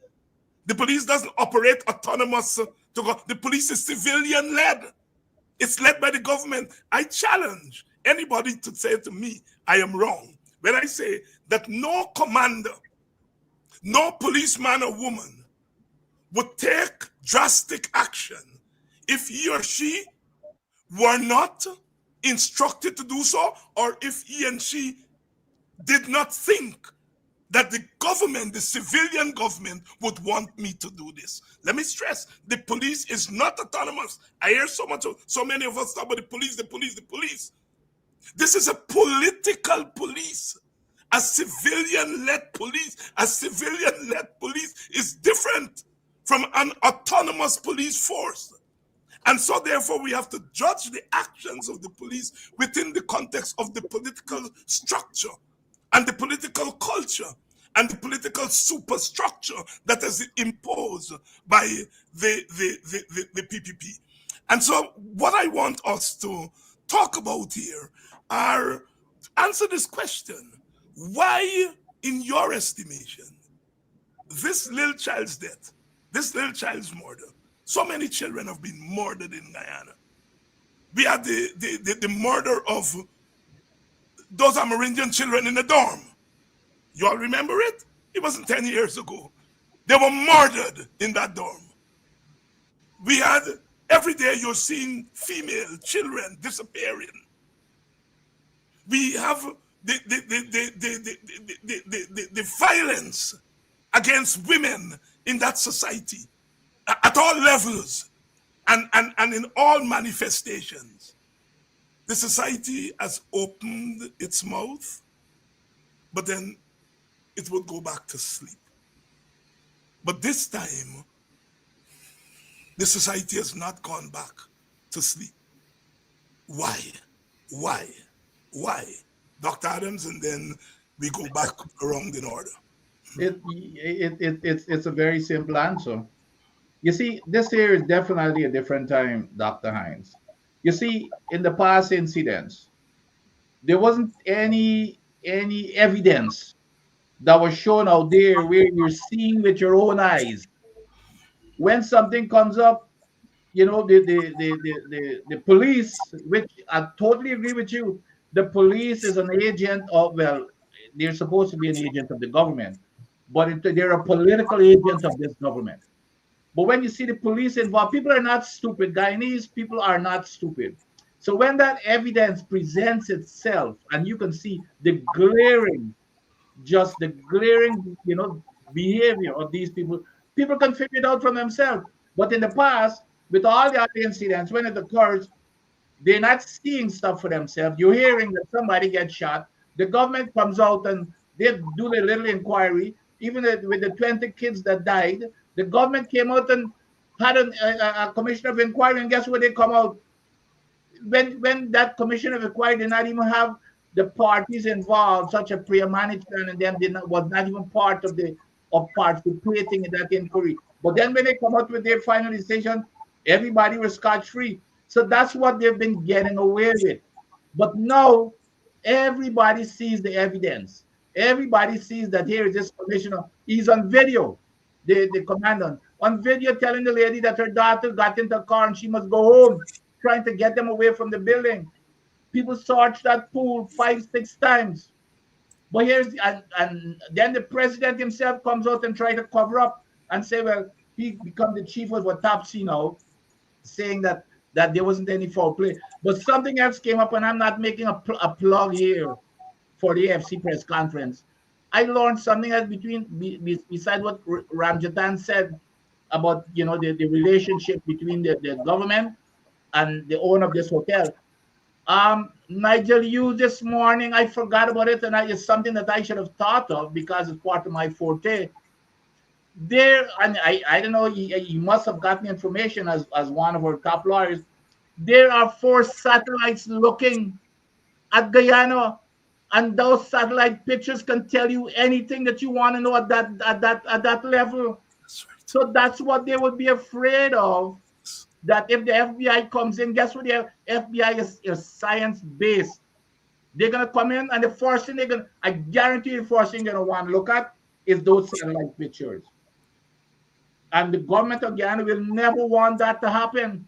The police doesn't operate autonomous to go. The police is civilian-led. It's led by the government. I challenge anybody to say to me, I am wrong, when I say that no commander, no policeman or woman would take drastic action if he or she were not instructed to do so, or if he and she did not think that the government, the civilian government, would want me to do this. Let me stress, the police is not autonomous. I hear so many of us talk about the police, the police, the police. This is a political police, a civilian-led police. A civilian-led police is different from an autonomous police force. And so therefore we have to judge the actions of the police within the context of the political structure and the political culture and the political superstructure that is imposed by the PPP. And so what I want us to talk about here are answer this question. Why, in your estimation, this little child's death, this little child's murder, so many children have been murdered in Guyana. We had the murder of those Amerindian children in the dorm. You all remember it? It wasn't 10 years ago. They were murdered in that dorm. We had, every day you're seeing female children disappearing. We have the violence against women in that society at all levels and in all manifestations. The society has opened its mouth, but then it would go back to sleep. But this time, the society has not gone back to sleep. Why? Why? Why? Dr. Adams, and then we go back around in order. It's a very simple answer. You see, this here is definitely a different time, Dr. Hines. You see, in the past incidents, there wasn't any evidence that was shown out there where you're seeing with your own eyes. When something comes up, you know, the police, which I totally agree with you, the police is an agent of, well, they're supposed to be an agent of the government, but they're a political agent of this government. But when you see the police involved, people are not stupid. Guyanese people are not stupid. So when that evidence presents itself, and you can see the glaring, you know, behavior of these people, people can figure it out for themselves. But in the past, with all the other incidents, when it occurs, they're not seeing stuff for themselves. You're hearing that somebody gets shot. The government comes out and they do a little inquiry. Even with the 20 kids that died, the government came out and had a commission of inquiry, and guess what? They come out when that commission of inquiry did not even have the parties involved, such as Priya Manichan and them was not even part of participating in that inquiry. But then when they come out with their final decision, everybody was scot-free. So that's what they've been getting away with. But now everybody sees the evidence. Everybody sees that here is this commissioner. He's on video, the commandant, on video telling the lady that her daughter got into a car and she must go home, trying to get them away from the building. People searched that pool 5-6 times. But and then the president himself comes out and tries to cover up and say, well, he become the chief of autopsy now, saying that there wasn't any foul play. But something else came up, and I'm not making a plug here for the AFC press conference. I learned something else beside what Ramjatan said about, you know, the relationship between the government and the owner of this hotel. Nigel, you this morning, I forgot about it, and it's something that I should have thought of because it's part of my forte. There, and I don't know, you must have gotten information as one of our top lawyers. There are 4 satellites looking at Guyana, and those satellite pictures can tell you anything that you want to know at that level. That's right. So that's what they would be afraid of. That if the FBI comes in, guess what? The FBI is science-based. They're gonna come in, and the first thing I guarantee you, the first thing they're gonna want to look at is those satellite pictures. And the government of Guyana will never want that to happen.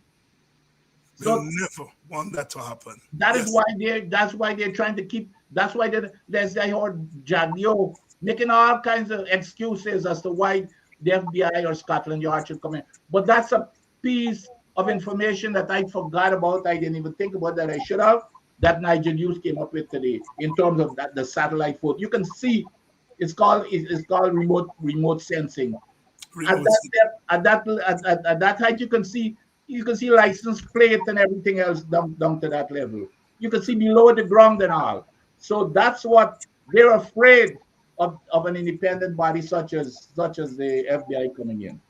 They'll never want that to happen. That's why they're trying to keep. That's why there's I heard Jagdio making all kinds of excuses as to why the FBI or Scotland Yard should come in. But that's a piece of information that I forgot about. I didn't even think about that. I should have. That Nigel Hughes came up with today in terms of the satellite photo. You can see it's called remote sensing. At that height, you can see license plate and everything else down to that level. You can see below the ground and all. So that's what they're afraid of an independent body such as the FBI coming in.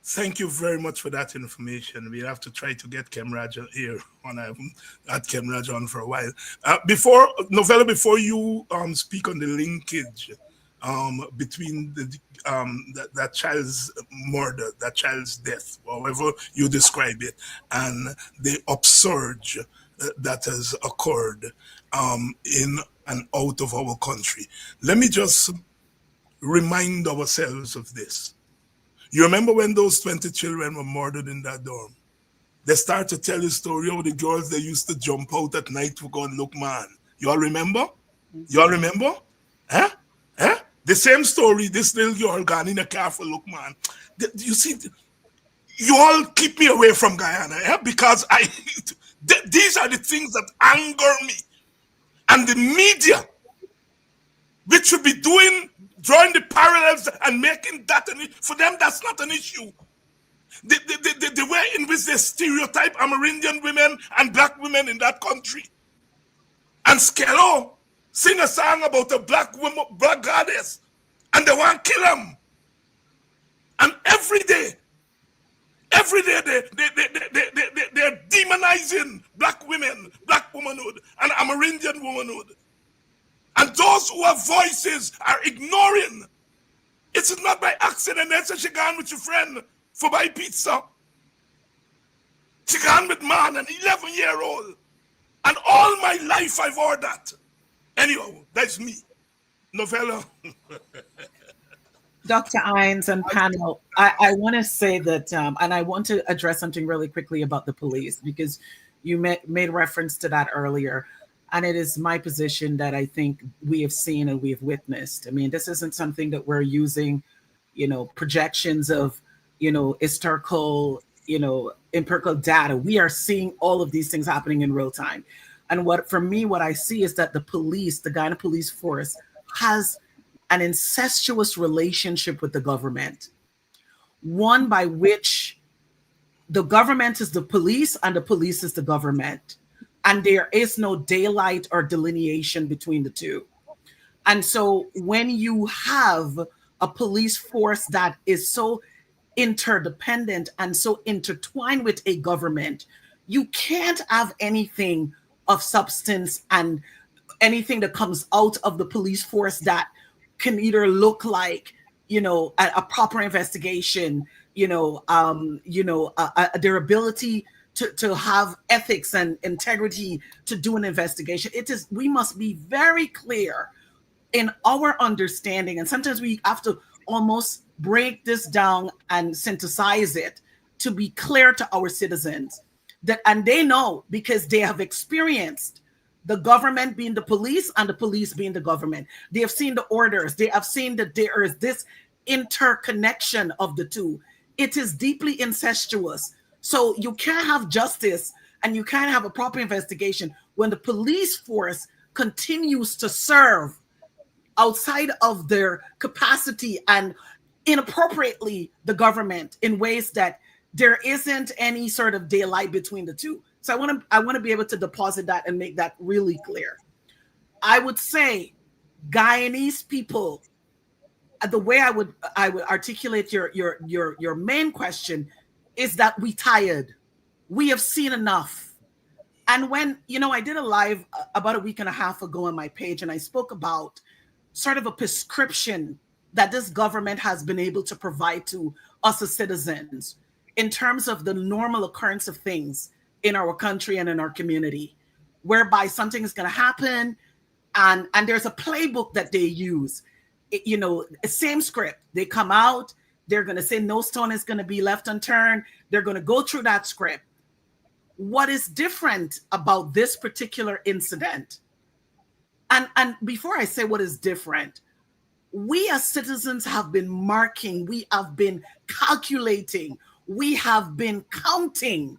Thank you very much for that information. We have to try to get Kemraj here when I haven't had Kemraj on for a while. Before you speak on the linkage between that child's murder, that child's death, however you describe it, and the upsurge that has occurred in and out of our country, let me just remind ourselves of this. You remember when those 20 children were murdered in that dorm? They start to tell a story of the girls that used to jump out at night to go and look man. You all remember? You all remember? Huh? The same story, this little girl gone in a car for look, man. You see, you all keep me away from Guyana, because these are the things that anger me. And the media, which should be drawing the parallels and making that for them, that's not an issue. The way in which they stereotype Amerindian women and black women in that country. And Skello sing a song about a black woman, black goddess, and they want to kill him. And every day they're demonizing black women, black womanhood, and Amerindian womanhood. And those who have voices are ignoring. It's not by accident that she gone with your friend for buy pizza. She gone with man, an 11-year-old. And all my life I've heard that. Anyhow, that's me. Noella. Dr. Ines and panel, I want to say that, and I want to address something really quickly about the police, because you made reference to that earlier. And it is my position that I think we have seen and we have witnessed. I mean, this isn't something that we're using, projections of, historical, empirical data. We are seeing all of these things happening in real time. And what I see is that the police, the Guyana police force, has an incestuous relationship with the government, one by which the government is the police and the police is the government. And there is no daylight or delineation between the two. And so when you have a police force that is so interdependent and so intertwined with a government, you can't have anything of substance and anything that comes out of the police force that can either look like, a proper investigation, their ability to have ethics and integrity to do an investigation. We must be very clear in our understanding. And sometimes we have to almost break this down and synthesize it to be clear to our citizens and they know, because they have experienced the government being the police and the police being the government. They have seen the orders. They have seen that there is this interconnection of the two. It is deeply incestuous. So you can't have justice and you can't have a proper investigation when the police force continues to serve outside of their capacity and inappropriately the government in ways that there isn't any sort of daylight between the two. So I want to be able to deposit that and make that really clear. I would say Guyanese people, the way I would articulate your main question is that we tired. We have seen enough. And when, I did a live about a week and a half ago on my page, and I spoke about sort of a prescription that this government has been able to provide to us as citizens in terms of the normal occurrence of things in our country and in our community, whereby something is going to happen and there's a playbook that they use. Same script. They come out, they're going to say no stone is going to be left unturned. They're going to go through that script. What is different about this particular incident? And before I say what is different, we as citizens have been marking, we have been calculating, we have been counting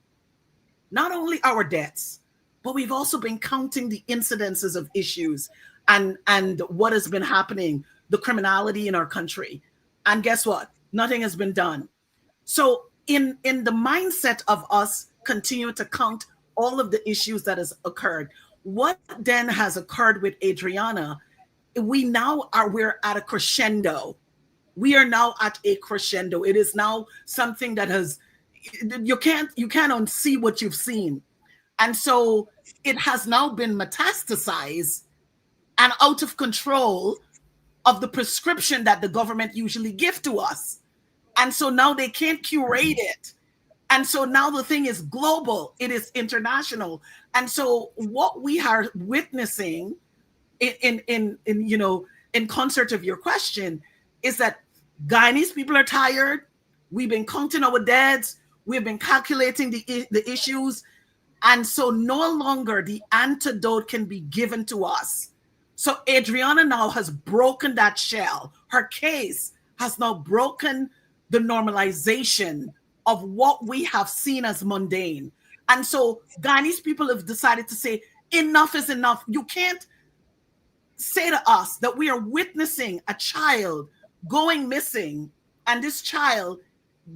not only our deaths, but we've also been counting the incidences of issues and what has been happening, the criminality in our country. And guess what? Nothing has been done. So in the mindset of us continue to count all of the issues that has occurred, what then has occurred with Adriana, we're at a crescendo. We are now at a crescendo. It is now something that you can't unsee what you've seen. And so it has now been metastasized and out of control of the prescription that the government usually give to us. And so now they can't curate it. And so now the thing is global, it is international. And so what we are witnessing in concert of your question is that Guyanese people are tired. We've been counting our deaths. We've been calculating the issues. And so no longer the antidote can be given to us So Adriana now has broken that shell. Her case has now broken the normalization of what we have seen as mundane. And so Guyanese people have decided to say, enough is enough. You can't say to us that we are witnessing a child going missing and this child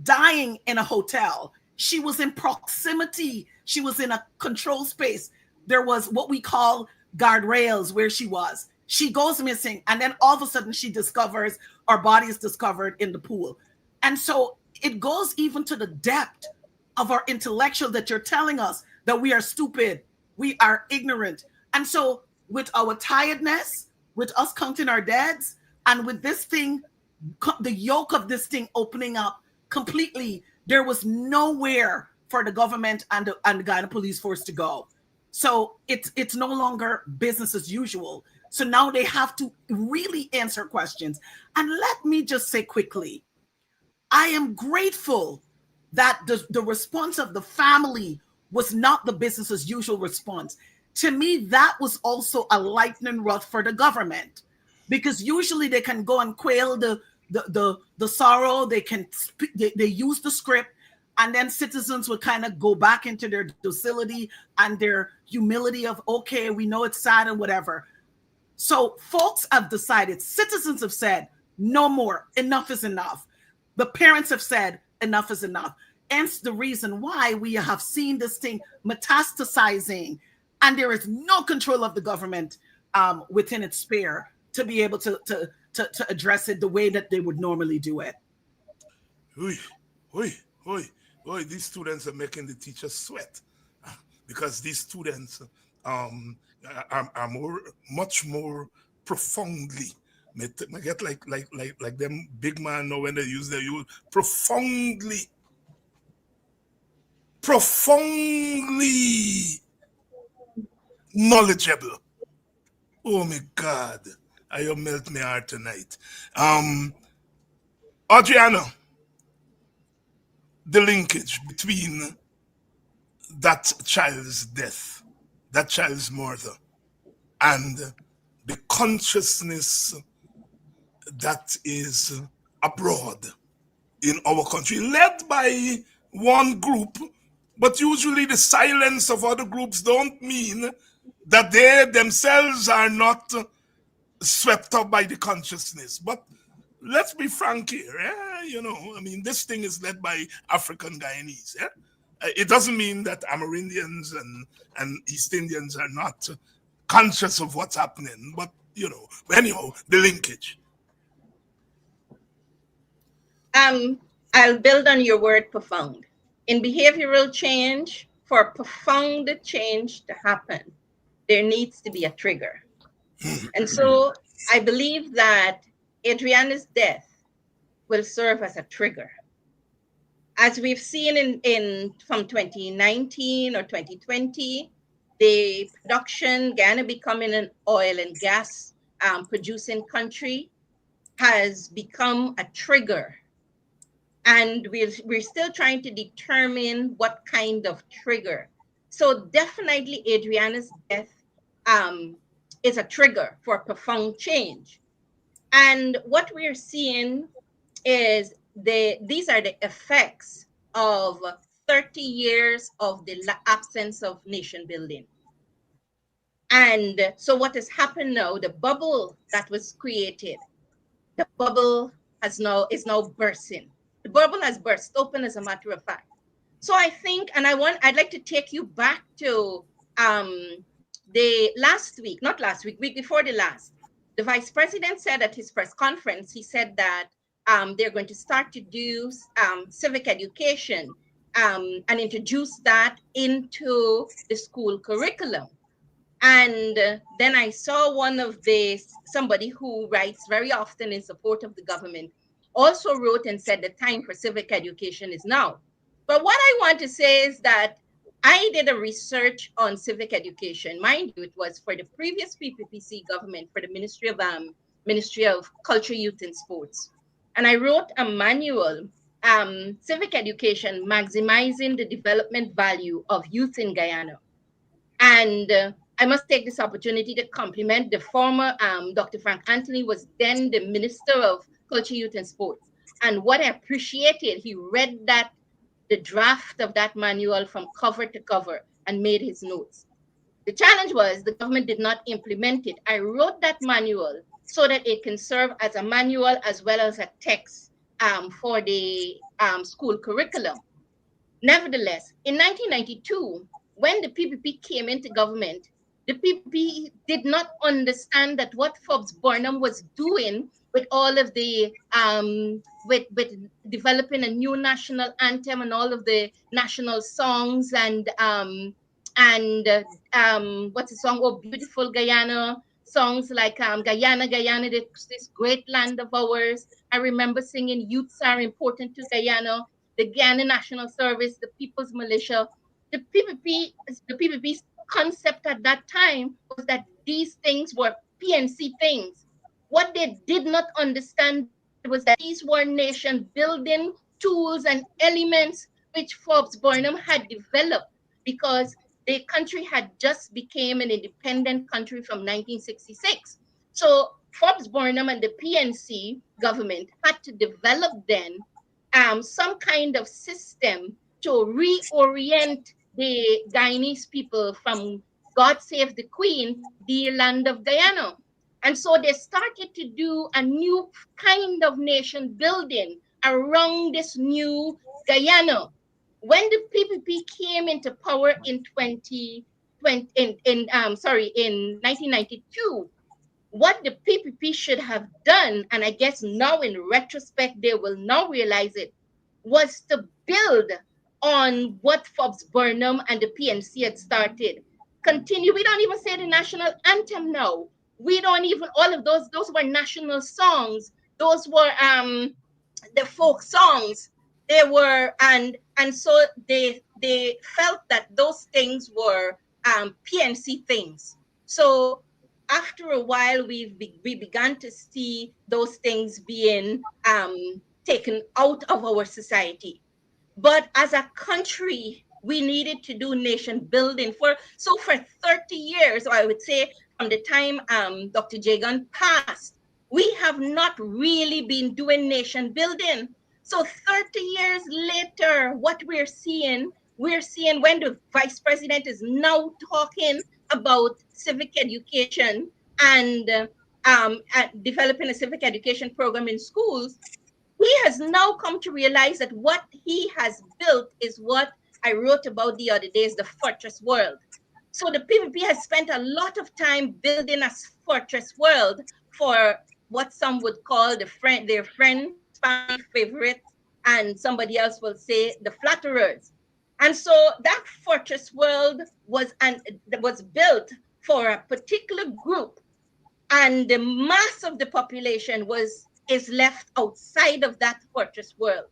dying in a hotel. She was in proximity. She was in a control space. There was what we call guardrails where she was. She goes missing, and then all of a sudden she discovers our body is discovered in the pool. And so it goes even to the depth of our intellectual that you're telling us that we are stupid, we are ignorant. And so with our tiredness, with us counting our deads, and with this thing, the yoke of this thing opening up completely, there was nowhere for the government and the Guyana police force to go. So it's no longer business as usual. So now they have to really answer questions. And let me just say quickly, I am grateful that the response of the family was not the business as usual response. To me, that was also a lightning rod for the government, because usually they can go and quail the sorrow. They can they use the script, and then citizens would kind of go back into their docility and their humility of, okay, we know it's sad and whatever. So folks have decided, citizens have said, no more, enough is enough. The parents have said, enough is enough. Hence the reason why we have seen this thing metastasizing, and there is no control of the government within its sphere to be able to address it the way that they would normally do it. Oi, oi, oi, oi, these students are making the teachers sweat, because these students are much more profoundly. I get like them big man know when they use their use profoundly knowledgeable. Oh my God, I have melt my heart tonight. Audreyanna, the linkage between that child's death, that child's murder, and the consciousness that is abroad in our country, led by one group, but usually the silence of other groups don't mean that they themselves are not swept up by the consciousness. But let's be frank here, I mean, this thing is led by African Guyanese. It doesn't mean that Amerindians and East Indians are not conscious of what's happening, but anyhow, the linkage. I'll build on your word profound. In behavioral change, for profound change to happen, there needs to be a trigger. And so I believe that Adriana's death will serve as a trigger. As we've seen in from 2019 or 2020, the production, Guyana becoming an oil and gas producing country, has become a trigger. And we're still trying to determine what kind of trigger. So definitely Adriana's death is a trigger for profound change. And what we're seeing is these are the effects of 30 years of the absence of nation building. And so what has happened now, the bubble that was created, the bubble is now bursting. The bubble has burst open, as a matter of fact. So I think, and I'd like to take you back to the week before the last. The vice president said at his press conference, he said that they're going to start to do civic education and introduce that into the school curriculum. And then I saw somebody who writes very often in support of the government also wrote and said the time for civic education is now. But what I want to say is that I did a research on civic education. Mind you, it was for the previous PPPC government, for the Ministry of Culture, Youth and Sports. And I wrote a manual, civic education, maximizing the development value of youth in Guyana. And I must take this opportunity to compliment the former Dr. Frank Anthony was then the Minister of Culture, Youth and Sports. And what I appreciated, he read the draft of that manual from cover to cover and made his notes. The challenge was the government did not implement it. I wrote that manual so that it can serve as a manual as well as a text for the school curriculum. Nevertheless, in 1992, when the PPP came into government, the PPP did not understand that what Forbes Burnham was doing with all of the with developing a new national anthem and all of the national songs and what's the song? Oh, beautiful Guyana songs like Guyana, Guyana, this great land of ours. I remember singing "Youths Are Important to Guyana," the Guyana National Service, the People's Militia. The PPP's concept at that time was that these things were PNC things. What they did not understand was that these were nation building tools and elements which Forbes Burnham had developed because the country had just became an independent country from 1966. So Forbes Burnham and the PNC government had to develop then some kind of system to reorient the Guyanese people from God Save the Queen to dear land of Guyana. And so they started to do a new kind of nation building around this new Guyana. When the PPP came into power in 2020, in 1992, what the PPP should have done, and I guess now in retrospect they will now realize it, was to build on what Forbes Burnham and the PNC had started. Continue. We don't even say the national anthem now. We don't even all of those were national songs. Those were the folk songs. They were and so they felt that those things were PNC things. So after a while, we began to see those things being taken out of our society. But as a country, we needed to do nation building for 30 years, or I would say from the time Dr. Jagan passed, we have not really been doing nation building. So 30 years later, what we're seeing when the vice president is now talking about civic education and developing a civic education program in schools, he has now come to realize that what he has built is what I wrote about the other day, is the fortress world. So the PPP has spent a lot of time building a fortress world for what some would call their friends, family favorites, and somebody else will say the flatterers. And so that fortress world was built for a particular group, and the mass of the population is left outside of that fortress world.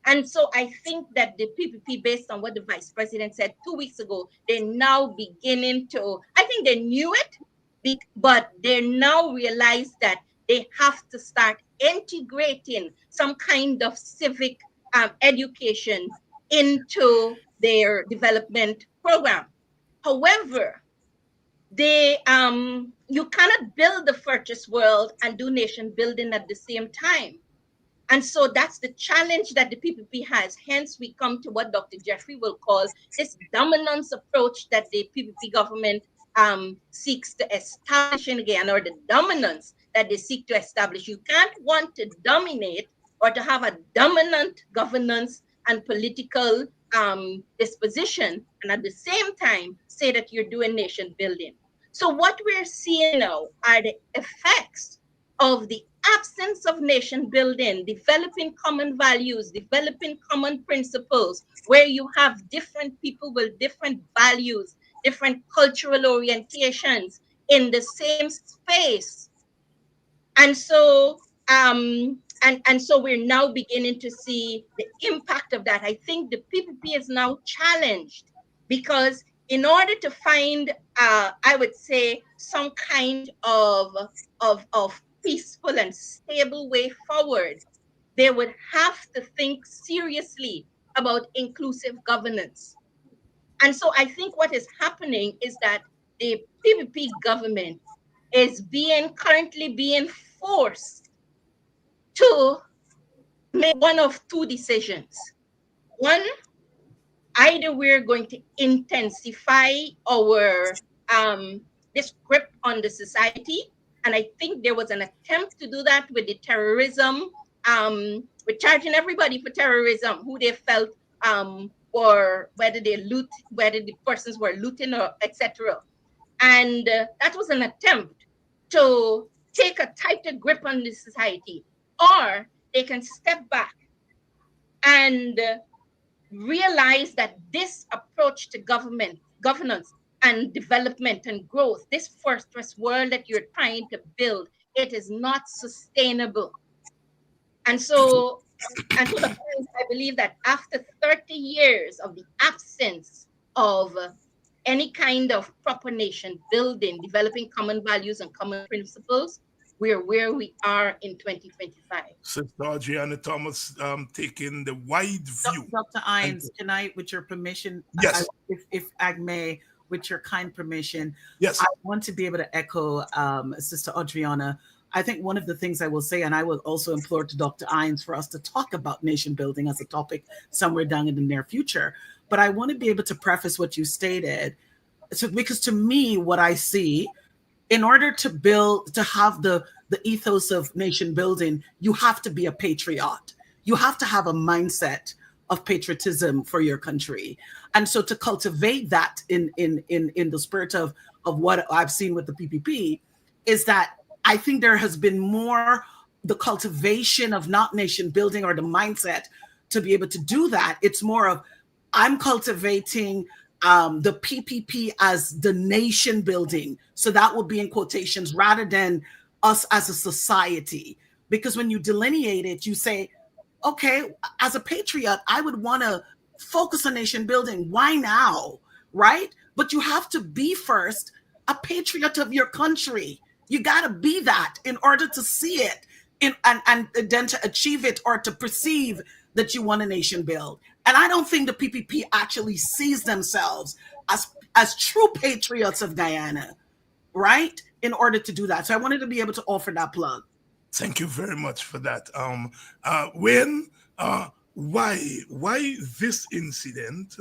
And so I think that the PPP, based on what the vice president said 2 weeks ago, they're now beginning to, I think they knew it, but they now realize that they have to start integrating some kind of civic education into their development program. However, you cannot build the fortress world and do nation building at the same time. And so that's the challenge that the PPP has. Hence, we come to what Dr. Jeffrey will call this dominance approach that the PPP government seeks to establish in Guyana, or the dominance that they seek to establish. You can't want to dominate or to have a dominant governance and political disposition, and at the same time say that you're doing nation building. So what we're seeing now are the effects of the absence of nation building, developing common values, developing common principles, where you have different people with different values, different cultural orientations in the same space. And so so we're now beginning to see the impact of that. I think the PPP is now challenged because in order to find, I would say, some kind of peaceful and stable way forward, they would have to think seriously about inclusive governance. And so I think what is happening is that the PPP government is currently being forced to make one of two decisions. One, either we're going to intensify our this grip on the society, and I think there was an attempt to do that with the terrorism, with charging everybody for terrorism who they felt or whether the persons were looting or etc. And that was an attempt to take a tighter grip on the society, or they can step back and realize that this approach to governance and development and growth, this first world that you're trying to build, it is not sustainable. And so to the point, I believe that after 30 years of the absence of any kind of proper nation building, developing common values and common principles, we're where we are in 2025. Sister Audriana Thomas taking the wide view. Dr. Ines, can I, with your permission, yes, if I may, with your kind permission, yes, I want to be able to echo Sister Audriana. I think one of the things I will say, and I will also implore to Dr. Ines for us to talk about nation building as a topic somewhere down in the near future. But I want to be able to preface what you stated, because to me, what I see, in order to build, to have the ethos of nation building, you have to be a patriot. You have to have a mindset of patriotism for your country. And so to cultivate that in the spirit of what I've seen with the PPP is that I think there has been more the cultivation of not nation building or the mindset to be able to do that. It's more of, I'm cultivating the PPP as the nation building. So that will be in quotations rather than us as a society. Because when you delineate it, you say, okay, as a patriot, I would want to focus on nation building. Why now? Right? But you have to be first a patriot of your country. You got to be that in order to see it and then to achieve it or to perceive that you want a nation build. And I don't think the PPP actually sees themselves as true patriots of Guyana, right? In order to do that. So I wanted to be able to offer that plug. Thank you very much for that. Why this incident,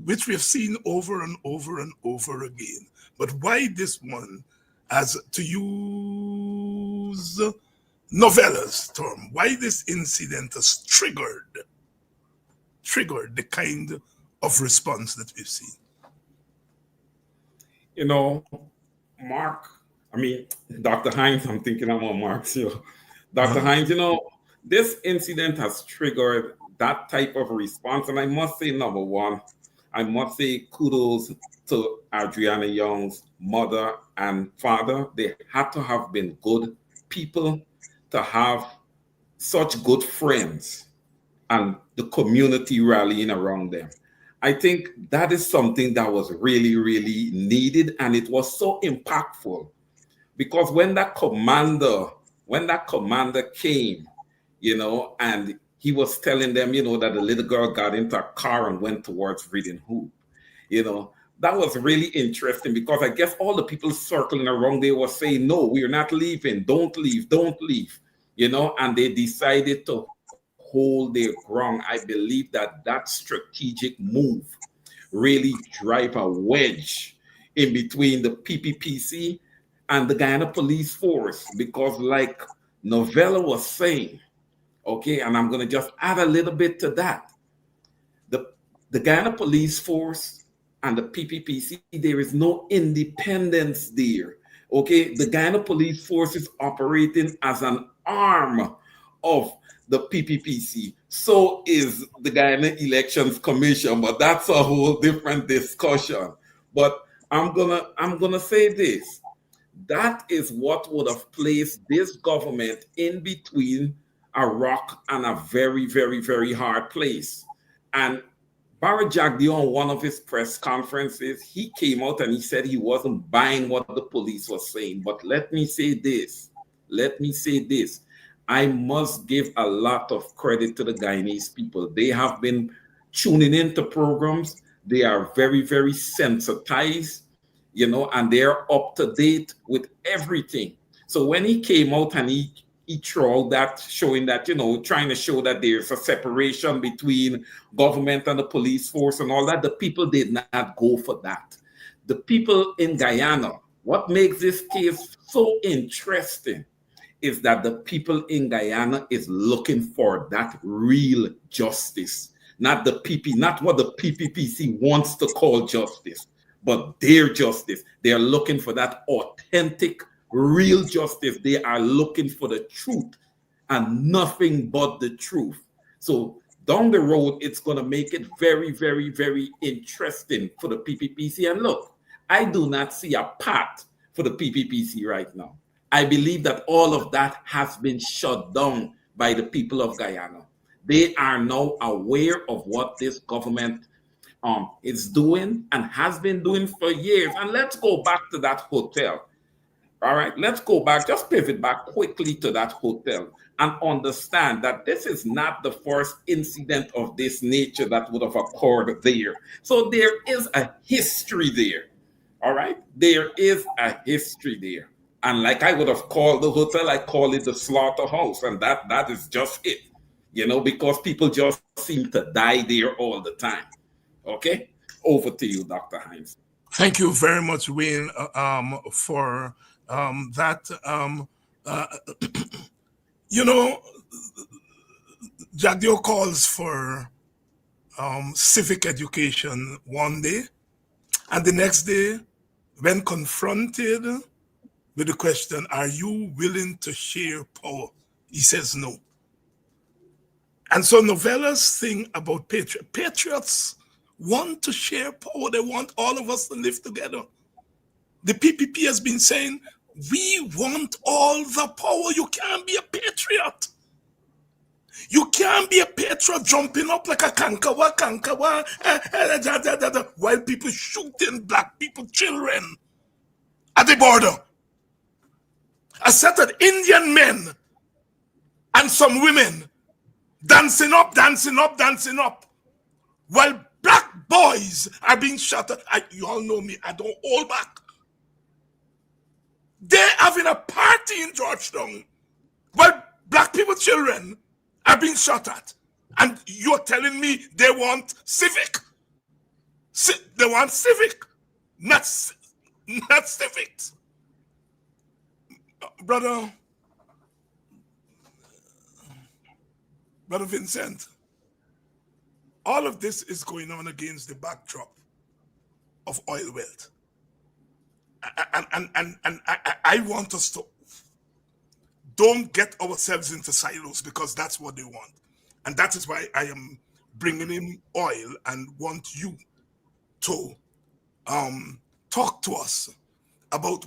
which we have seen over and over and over again, but why this one, as to use Novella's term, why this incident has triggered the kind of response that we've seen? You know, Dr. Hines, I'm thinking about Mark. Dr. Hines, this incident has triggered that type of response. And I must say, number one, I must say kudos to Adriana Younge's mother and father. They had to have been good people to have such good friends and the community rallying around them. I think that is something that was really, really needed. And it was so impactful because when that commander came, and he was telling them, that the little girl got into a car and went towards Reading Hoop, that was really interesting because I guess all the people circling around, they were saying, no, we're not leaving. Don't leave. And they decided to hold their ground. I believe that strategic move really drive a wedge in between the PPPC and the Guyana Police Force because like Noella was saying, okay, and I'm going to just add a little bit to that. The Guyana Police Force and the PPPC, there is no independence there. Okay, the Guyana Police Force is operating as an arm of the PPPC. So is the Guyana Elections Commission, but that's a whole different discussion. But I'm gonna say this. That is what would have placed this government in between a rock and a very, very, very hard place. And Barry Jagdeo, on one of his press conferences, he came out and he said he wasn't buying what the police was saying. But let me say this. I must give a lot of credit to the Guyanese people. They have been tuning into programs They are very, very sensitized, and they're up to date with everything. So when he came out and he trolled that, showing that, trying to show that there's a separation between government and the police force and all that, the people did not go for that. The people in Guyana, what makes this case so interesting is that the people in Guyana is looking for that real justice, not not what the PPPC wants to call justice, but their justice. They are looking for that authentic, real justice. They are looking for the truth and nothing but the truth. So down the road, it's going to make it very, very, very interesting for the PPPC. And look, I do not see a path for the PPPC right now. I believe that all of that has been shut down by the people of Guyana. They are now aware of what this government is doing and has been doing for years. And let's go back to that hotel. All right, let's go back, just pivot back quickly to that hotel and understand that this is not the first incident of this nature that would have occurred there. So there is a history there. All right, there is a history there. And like I would have called the hotel, I call it the slaughterhouse. And that is just it, because people just seem to die there all the time. Okay, over to you, Dr. Hines. Thank you very much, Wayne, for that. Jagdio calls for civic education one day, and the next day, when confronted with the question, are you willing to share power? He says no. And so Novella's thing about patriots want to share power. They want all of us to live together. The PPP has been saying, we want all the power. You can't be a patriot. You can't be a patriot jumping up like a kankawa, while people shooting black people, children at the border. A set of Indian men and some women dancing up, while black boys are being shot at. You all know me, I don't hold back. They're having a party in Georgetown while black people, children, are being shot at. And you're telling me they want civic? They want civic, not civics. Brother Vincent, all of this is going on against the backdrop of oil wealth. And I want us to don't get ourselves into silos, because that's what they want. And that is why I am bringing in oil and want you to talk to us about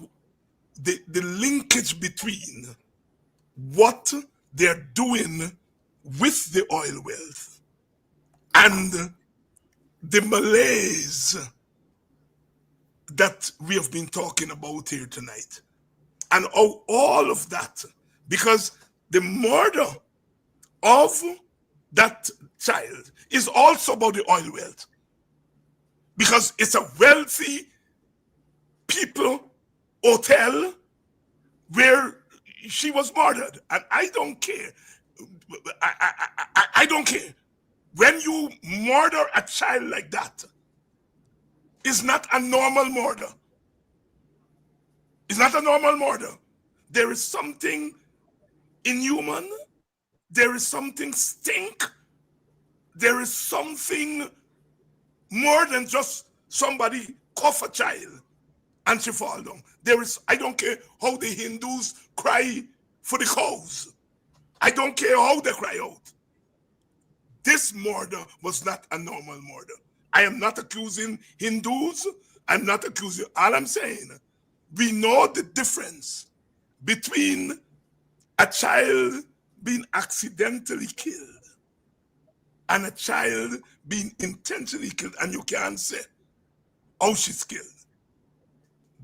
the linkage between what they're doing with the oil wealth and the malaise that we have been talking about here tonight. And all of that, because the murder of that child is also about the oil wealth. Because it's a wealthy people hotel where she was murdered. And I don't care. I don't care. When you murder a child like that, it's not a normal murder. It's not a normal murder. There is something inhuman. There is something stink. There is something more than just somebody cuff a child and she fall down. There is, I don't care how the Hindus cry for the cows. I don't care how they cry out. This murder was not a normal murder. I am not accusing Hindus. I'm not accusing. All I'm saying, we know the difference between a child being accidentally killed and a child being intentionally killed, and you can't say how she's killed.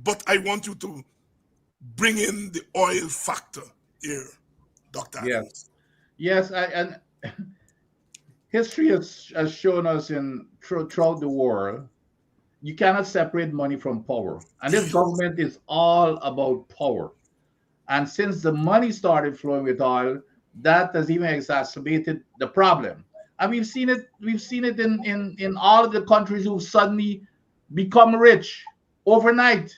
But I want you to bring in the oil factor here, Dr. Yes. Yes, and history has shown us throughout the world, you cannot separate money from power. And this government is all about power. And since the money started flowing with oil, that has even exacerbated the problem. And we've seen it in all of the countries who've suddenly become rich overnight.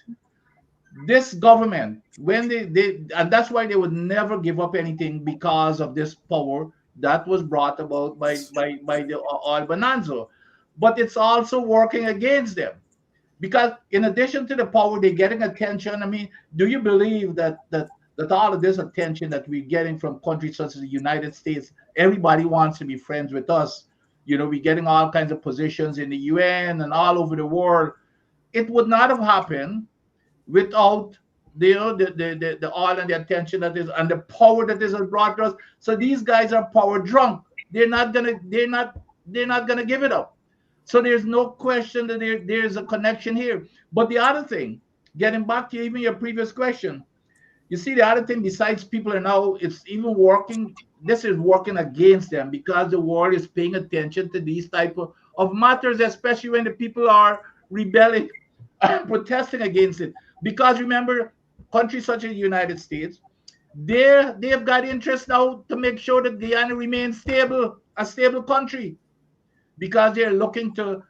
This government, when they and that's why they would never give up anything because of this power that was brought about by the oil bonanza. But it's also working against them because in addition to the power, they're getting attention. I mean, do you believe that all of this attention that we're getting from countries such as the United States, everybody wants to be friends with us. We're getting all kinds of positions in the UN and all over the world. It would not have happened without the oil and the attention that is and the power that is brought to us. So these guys are power drunk. They're not gonna give it up. So there's no question that there's a connection here. But the other thing, getting back to even your previous question, you see, the other thing besides people are now, it's even working. This is working against them because the world is paying attention to these type of matters, especially when the people are rebelling and protesting against it. Because remember, countries such as the United States, they've got interest now to make sure that Guyana remains stable, a stable country, because they're looking to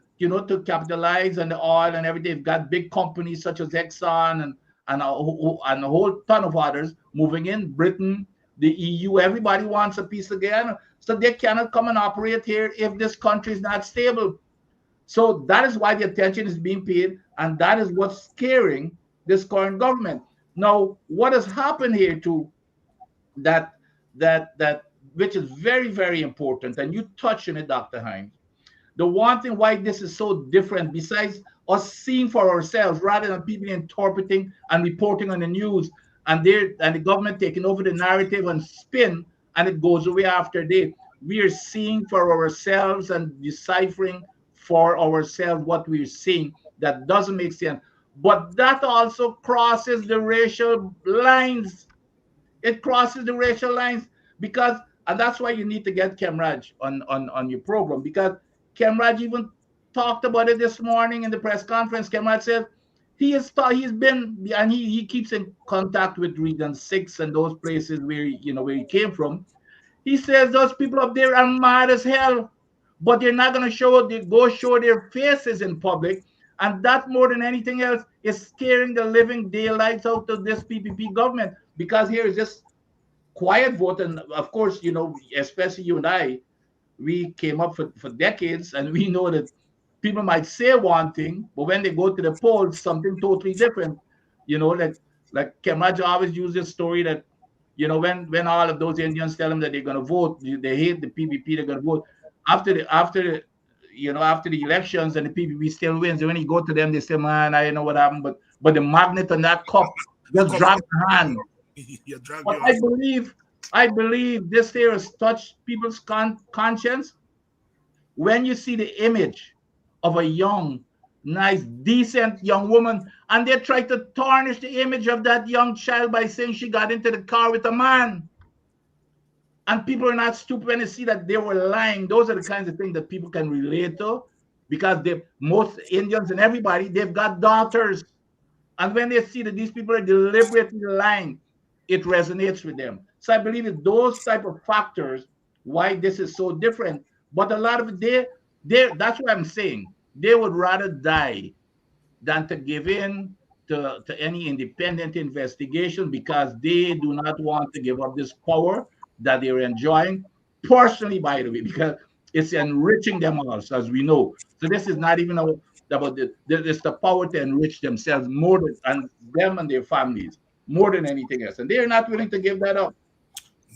capitalize on the oil and everything. They've got big companies such as Exxon and a whole ton of others moving in. Britain, the EU, everybody wants a piece of Guyana. So they cannot come and operate here if this country is not stable. So that is why the attention is being paid, and that is what's scaring this current government. Now, what has happened here too, that which is very, very important, and you touched on it, Dr. Hines. The one thing why this is so different, besides us seeing for ourselves rather than people interpreting and reporting on the news, and the government taking over the narrative and spin, and it goes away after day. We are seeing for ourselves and deciphering for ourselves what we're seeing that doesn't make sense. But that also crosses the racial lines. It crosses the racial lines because, and that's why you need to get Kemraj on your program, because Kemraj even talked about it this morning in the press conference. Kemraj said he's been, and he keeps in contact with Region 6 and those places where he came from. He says those people up there are mad as hell, but they're not going to show their faces in public. And that, more than anything else, is scaring the living daylights out of this PPP government, because here is this quiet vote. And of course, especially you and I, we came up for decades, and we know that people might say one thing, but when they go to the polls, something totally different. Like Kemraj always uses this story that, when all of those Indians tell them that they're going to vote, they hate the PPP, they're going to vote. After the elections and the PPP still wins, and when you go to them, they say, man, I know what happened, but the magnet on that cup just dropped the hand. But I believe this here has touched people's conscience when you see the image of a young, nice, decent young woman, and they try to tarnish the image of that young child by saying she got into the car with a man. And people are not stupid when they see that they were lying. Those are the kinds of things that people can relate to, because most Indians and everybody, they've got daughters. And when they see that these people are deliberately lying, it resonates with them. So I believe it's those type of factors why this is so different. But a lot of it, that's what I'm saying. They would rather die than to give in to any independent investigation, because they do not want to give up this power that they're enjoying, personally, by the way, because it's enriching them also, as we know. So this is not even about it's the power to enrich themselves more than, and them and their families, more than anything else. And they're not willing to give that up.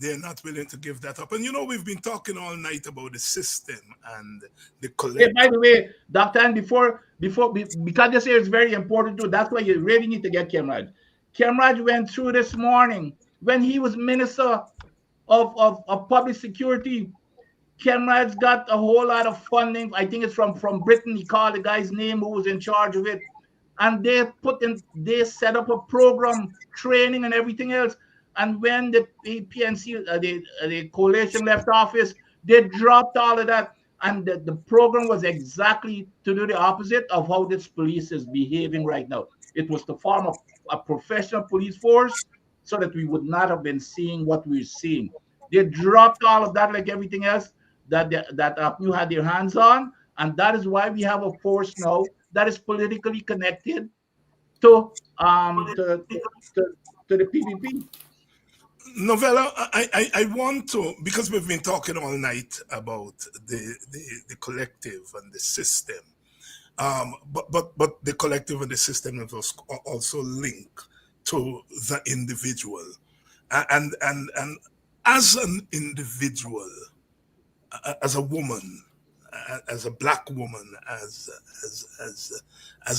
They're not willing to give that up. And we've been talking all night about the system and the collective. Hey, by the way, Dr. Ann, because this here is very important too, that's why you really need to get Kemraj. Kemraj went through this morning when he was Minister of Public Security. Kemraj got a whole lot of funding. I think it's from Britain. He called the guy's name who was in charge of it. And they set up a program, training and everything else. And when the PNC, the coalition left office, they dropped all of that. And the program was exactly to do the opposite of how this police is behaving right now. It was to form a professional police force so that we would not have been seeing what we're seeing. They dropped all of that like everything else that APNU had their hands on, and that is why we have a force now that is politically connected to um to to, to, to the PPP. Novella, I want to, because we've been talking all night about the collective and the system, but the collective and the system is also linked to the individual, and as an individual, as a woman, as a black woman, as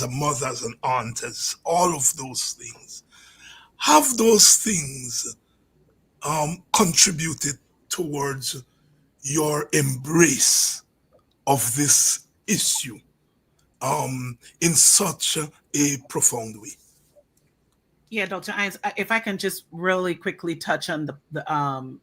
a mother, as an aunt, as all of those things, have those things contributed towards your embrace of this issue in such a profound way? Yeah, Dr. Ines, if I can just really quickly touch on the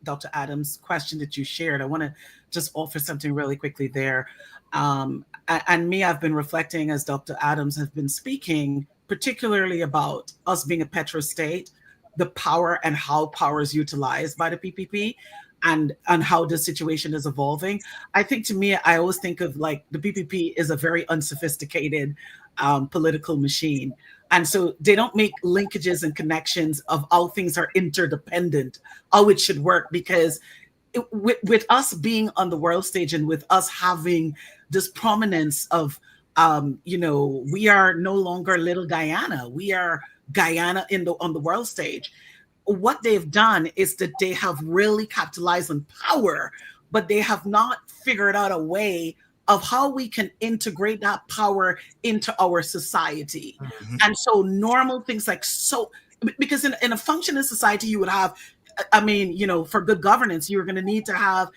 Dr. Adams question that you shared, I want to just offer something really quickly there. And me, I've been reflecting as Dr. Adams has been speaking, particularly about us being a petrostate, the power and how power is utilized by the PPP, and how the situation is evolving. I think, to me, I always think of like the PPP is a very unsophisticated political machine. And so they don't make linkages and connections of how things are interdependent, how it should work, because with us being on the world stage and with us having this prominence of, we are no longer little Guyana. We are Guyana on the world stage. What they've done is that they have really capitalized on power, but they have not figured out a way of how we can integrate that power into our society. Mm-hmm. And so normal things because in a functioning society, you would have, for good governance, you're going to need to have,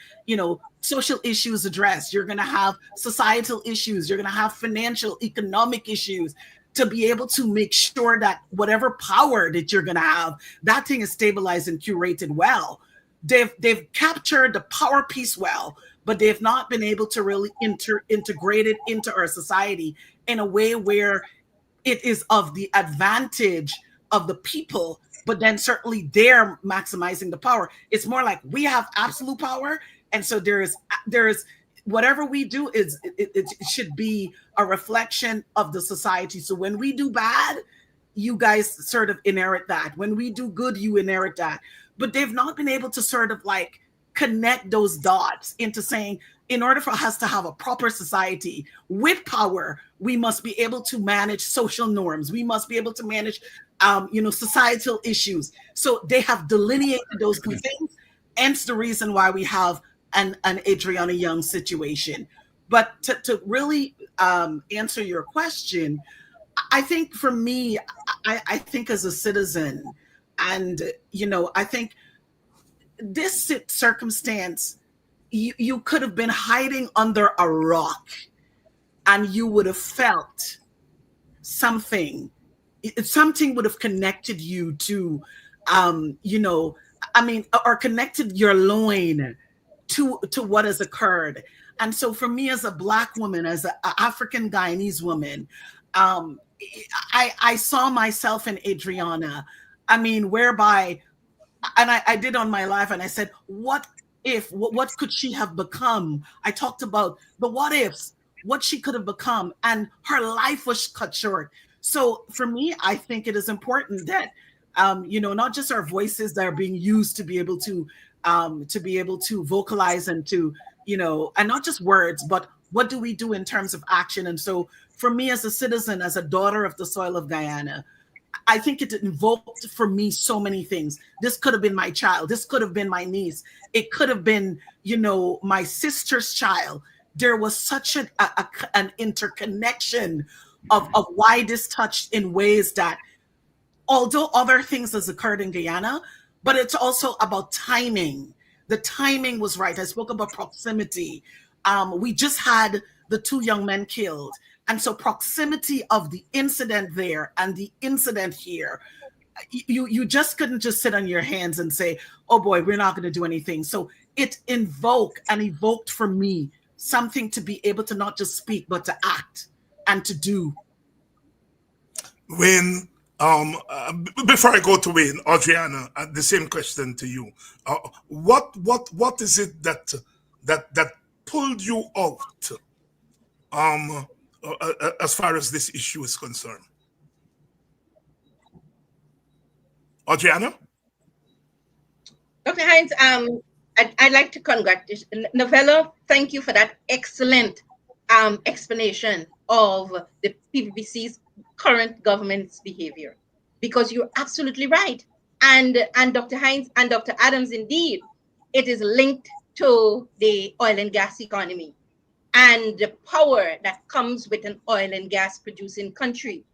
social issues addressed. You're going to have societal issues. You're going to have financial, economic issues to be able to make sure that whatever power that you're going to have, that thing is stabilized and curated well. They've captured the power piece well, but they have not been able to really integrate it into our society in a way where it is of the advantage of the people, but then certainly they're maximizing the power. It's more like we have absolute power, and so there is whatever we do it should be a reflection of the society. So when we do bad, you guys sort of inherit that. When we do good, you inherit that. But they've not been able to sort of like connect those dots into saying, in order for us to have a proper society with power, we must be able to manage social norms. We must be able to manage, societal issues. So they have delineated those two things. Hence the reason why we have an Adriana Younge situation. But to really answer your question, I think for me, I think as a citizen, and, I think this circumstance, you could have been hiding under a rock and you would have felt something. Something would have connected you to, or connected your loin to what has occurred. And so for me as a Black woman, as an African Guyanese woman, I saw myself in Adriana. Whereby, and I did on my live, and I said, what could she have become? I talked about the what ifs, what she could have become, and her life was cut short. So for me, I think it is important that, not just our voices that are being used to be able to vocalize and to, and not just words, but what do we do in terms of action? And so for me as a citizen, as a daughter of the soil of Guyana, I think it invoked for me so many things. This could have been my child. This could have been my niece. It could have been, my sister's child. There was such an interconnection of why this touched in ways that, although other things has occurred in Guyana, but it's also about timing. The timing was right. I spoke about proximity. We just had the 2 young men killed. And so proximity of the incident there and the incident here, you just couldn't just sit on your hands and say, oh boy, we're not going to do anything. So it evoked for me something to be able to not just speak, but to act and to do. Wayne, before I go to Wayne, Audreyanna, the same question to you. What is it that pulled you out as far as this issue is concerned? Audreyanna? Dr. Hines, I'd like to congratulate Noella. Thank you for that excellent explanation of the PVPC's current government's behavior, because you're absolutely right. And Dr. Hines and Dr. Adams, indeed, it is linked to the oil and gas economy and the power that comes with an oil and gas producing country.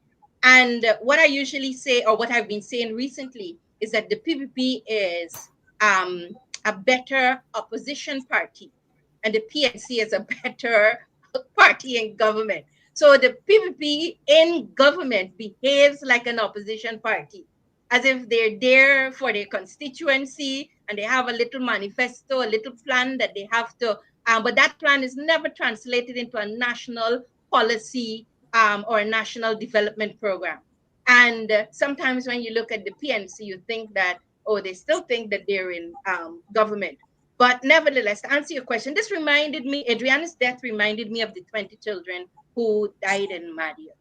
And what I usually say, or what I've been saying recently, is that the PPP is a better opposition party, and the PNC is a better party in government. So the PPP in government behaves like an opposition party, as if they're there for their constituency and they have a little manifesto, a little plan that they have to, but that plan is never translated into a national policy or a national development program. And sometimes when you look at the PNC, you think that, oh, they still think that they're in government. But nevertheless, to answer your question, this reminded me, Adriana's death reminded me of the 20 children who died in Madia.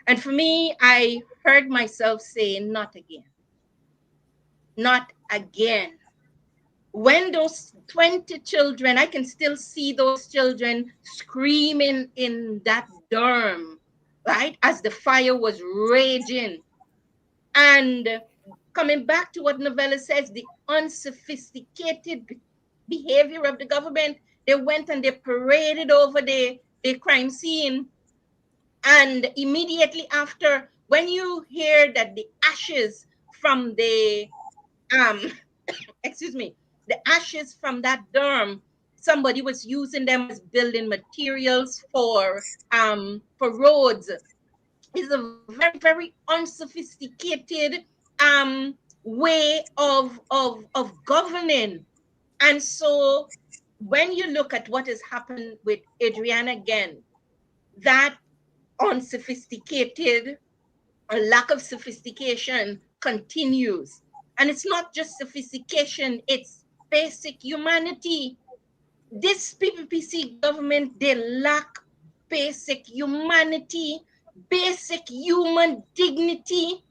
And for me, I heard myself say, not again. Not again. When those 20 children, I can still see those children screaming in that dorm, right? As the fire was raging. And coming back to what Noella says, the unsophisticated behavior of the government, they went and they paraded over the crime scene. And immediately after, when you hear that the ashes from the, excuse me, the ashes from that dorm, somebody was using them as building materials for roads. Is a very, very unsophisticated way of governing. And so when you look at what has happened with Adriana again, that unsophisticated or lack of sophistication continues. And it's not just sophistication, it's basic humanity. This PPPC government, they lack basic humanity, basic human dignity,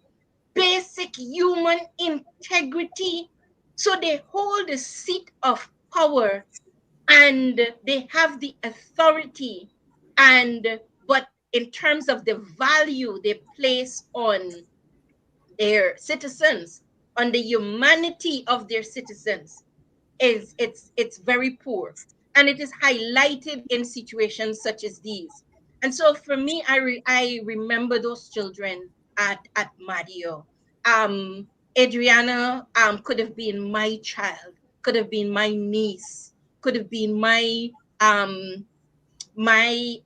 basic human integrity. So they hold the seat of power and they have the authority, but in terms of the value they place on their citizens, on the humanity of their citizens, it's very poor, and it is highlighted in situations such as these. And so for me, I remember those children at Madio. Adriana could have been my child, could have been my niece, could have been my my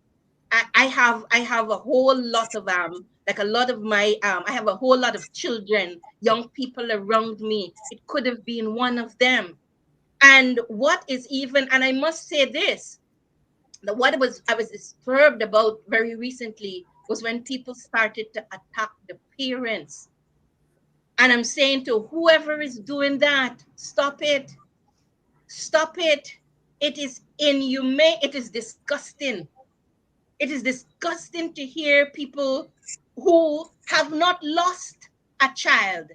I have a whole lot of like a lot of my I have a whole lot of children, young people around me. It could have been one of them. And what is even, and I must say this, that what I was disturbed about very recently was when people started to attack the parents. And I'm saying to whoever is doing that, stop it. Stop it. It is inhumane. It is disgusting. It is disgusting to hear people who have not lost a child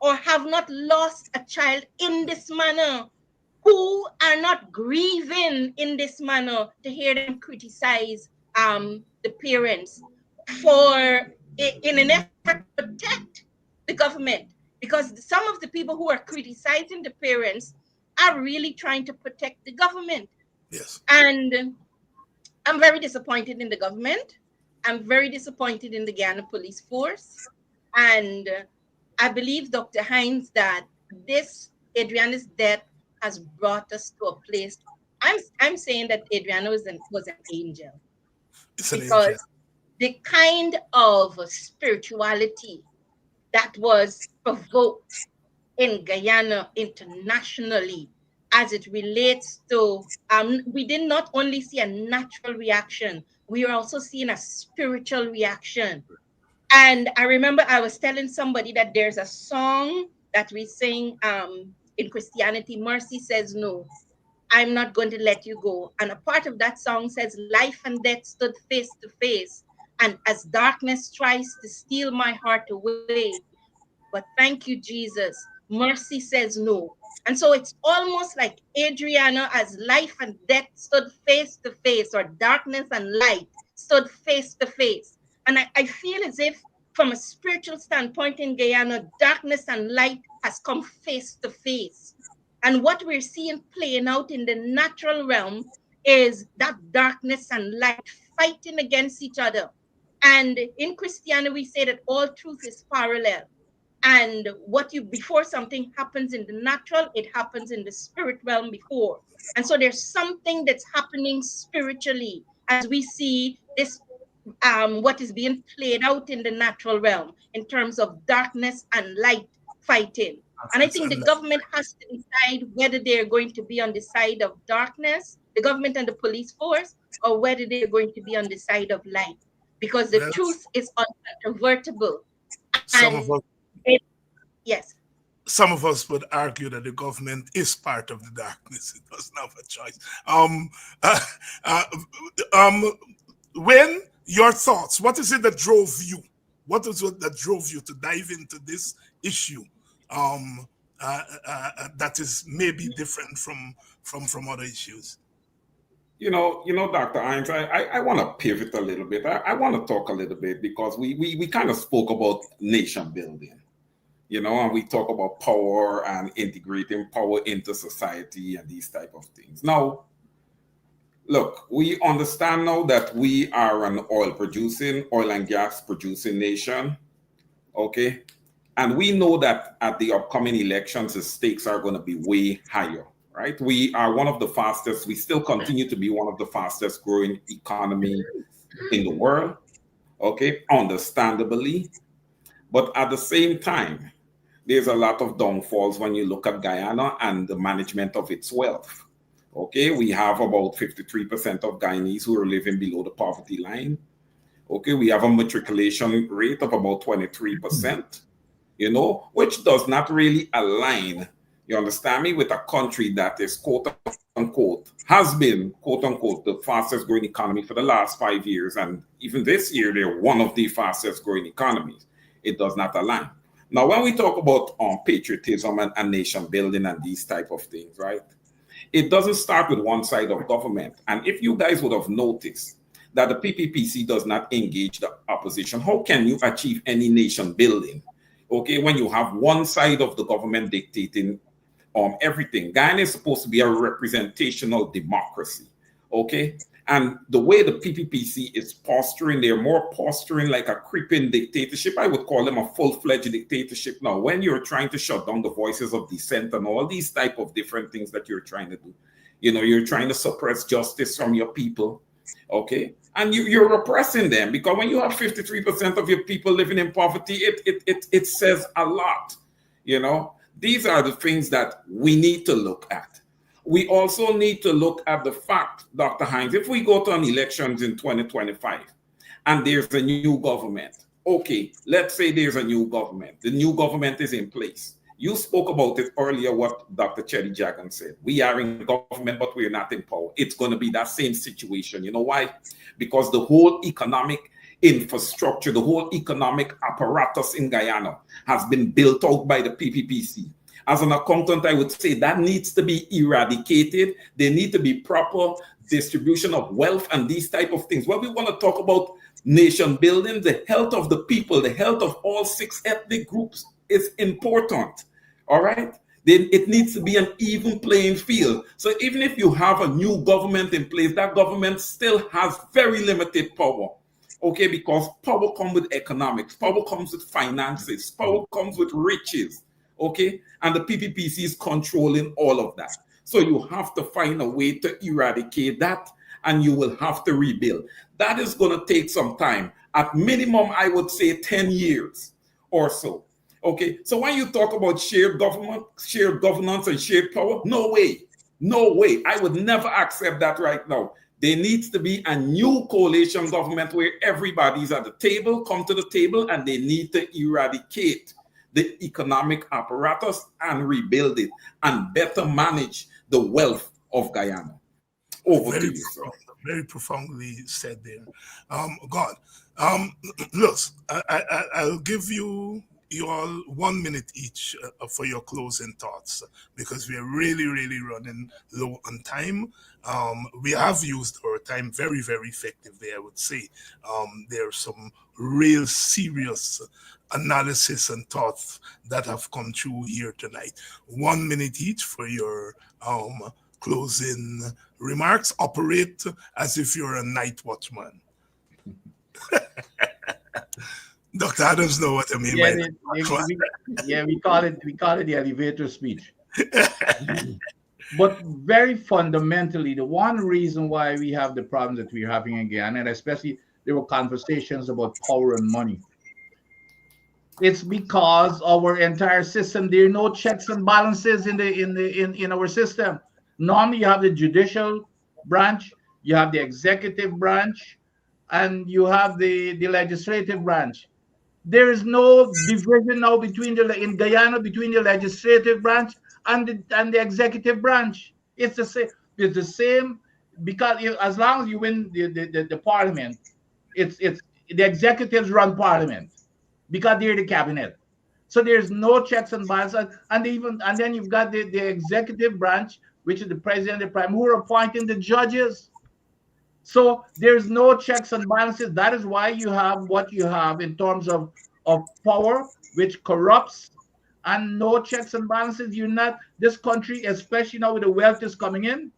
or have not lost a child in this manner, who are not grieving in this manner, to hear them criticize the parents for in an effort to protect the government, because some of the people who are criticizing the parents are really trying to protect the government. Yes. And I'm very disappointed in the government. I'm very disappointed in the Guyana Police Force. And I believe, Dr. Hines, that this Adriana's death has brought us to a place. I'm saying that Adriana was an angel. It's an because angel. the kind of spirituality that was provoked in Guyana internationally as it relates to, we did not only see a natural reaction, we are also seeing a spiritual reaction. And I remember I was telling somebody that there's a song that we sing in Christianity, Mercy Says No, I'm not going to let you go. And a part of that song says, life and death stood face to face. And as darkness tries to steal my heart away, but thank you, Jesus, mercy says no. And so it's almost like Adriana, as life and death stood face to face, or darkness and light stood face to face. And I feel as if, from a spiritual standpoint in Guyana, darkness and light has come face to face. And what we're seeing playing out in the natural realm is that darkness and light fighting against each other. And in Christianity, we say that all truth is parallel. And what you, before something happens in the natural, it happens in the spirit realm before. And so there's something that's happening spiritually as we see this, what is being played out in the natural realm in terms of darkness and light fighting. And I think the government has to decide whether they're going to be on the side of darkness, the government and the police force, or whether they're going to be on the side of light, because the truth is uncontrovertible. Some of us, yes. Some of us would argue that the government is part of the darkness. It doesn't have a choice. When your thoughts, what is it that drove you? What is it that drove you to dive into this issue? That is maybe different from other issues. You know, Dr. Hines, I want to pivot a little bit. I want to talk a little bit because we kind of spoke about nation building, and we talk about power and integrating power into society and these type of things. Now, look, we understand now that we are an oil and gas producing nation, okay? And we know that at the upcoming elections, the stakes are going to be way higher, right? We are one of the fastest, we still continue to be one of the fastest growing economy in the world, okay? Understandably. But at the same time, there's a lot of downfalls when you look at Guyana and the management of its wealth. Okay, we have about 53% of Guyanese who are living below the poverty line. Okay, we have a matriculation rate of about 23%, which does not really align, you understand me, with a country that is quote unquote, has been quote unquote the fastest growing economy for the last 5 years. And even this year, they're one of the fastest growing economies. It does not align. Now, when we talk about patriotism and nation building and these type of things, right? It doesn't start with one side of government. And if you guys would have noticed that the PPPC does not engage the opposition, how can you achieve any nation building, okay, when you have one side of the government dictating everything? Guyana is supposed to be a representational democracy, okay? And the way the PPPC is posturing, they're more posturing like a creeping dictatorship. I would call them a full-fledged dictatorship now. When you're trying to shut down the voices of dissent and all these type of different things that you're trying to do, you're trying to suppress justice from your people, okay? And you're repressing them, because when you have 53% of your people living in poverty, it says a lot, These are the things that we need to look at. We also need to look at the fact, Dr. Hines, if we go to an elections in 2025 and there's a new government, okay, let's say there's a new government. The new government is in place. You spoke about it earlier, what Dr. Chetty Jagan said. We are in government, but we're not in power. It's going to be that same situation. You know why? Because the whole economic infrastructure, the whole economic apparatus in Guyana has been built out by the PPPC. As an accountant, I would say that needs to be eradicated. There need to be proper distribution of wealth and these type of things. When we want to talk about nation building, the health of the people, the health of all 6 ethnic groups is important, all right? Then it needs to be an even playing field. So even if you have a new government in place, that government still has very limited power, okay? Because power comes with economics, power comes with finances, power comes with riches. Okay, and the PPPC is controlling all of that. So you have to find a way to eradicate that, and you will have to rebuild. That is going to take some time. At minimum, I would say 10 years or so. Okay, so when you talk about shared government, shared governance, and shared power, no way. No way. I would never accept that right now. There needs to be a new coalition government where everybody's at the table, come to the table, and they need to eradicate the economic apparatus and rebuild it and better manage the wealth of Guyana. Over to you, sir. Very profoundly said there. God, look, I'll give you all 1 minute each for your closing thoughts because we are really, really running low on time. We have used our time very, very effectively, I would say. There's some real serious analysis and thoughts that have come through here tonight. 1 minute each for your closing remarks. Operate as if you're a night watchman. Dr. Adams know what I mean by that. We call it the elevator speech. But very fundamentally, the one reason why we have the problems that we're having in Guyana, and especially there were conversations about power and money, it's because our entire system, there are no checks and balances in our system. Normally, you have the judicial branch, you have the executive branch, and you have the legislative branch. There is no division now in Guyana between the legislative branch and the executive branch. It's the same. It's the same because as long as you win the parliament, it's the executives run parliament because they're the cabinet. So there's no checks and balances, and then you've got the executive branch, which is the president, the prime, who are appointing the judges. So there's no checks and balances. That is why you have what you have in terms of power, which corrupts, and no checks and balances. This country, especially now with the wealth is coming in,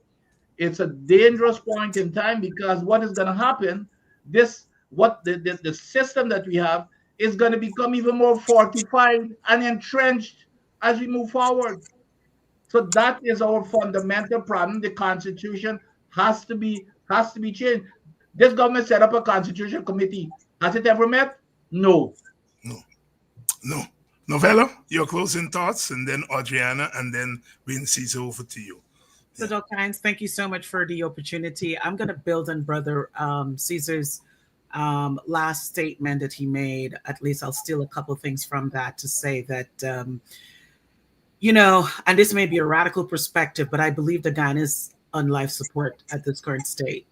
it's a dangerous point in time because what is going to happen, the system that we have is going to become even more fortified and entrenched as we move forward. So that is our fundamental problem. The Constitution has to be changed. This government set up a Constitution Committee. Has it ever met? No. Noella, your closing thoughts, and then Audreyanna, and then Vincent, over to you. So, Dr. Hines, thank you so much for the opportunity. I'm going to build on Brother Caesar's last statement that he made. At least I'll steal a couple things from that to say that, and this may be a radical perspective, but I believe that Guyana is on life support at this current state.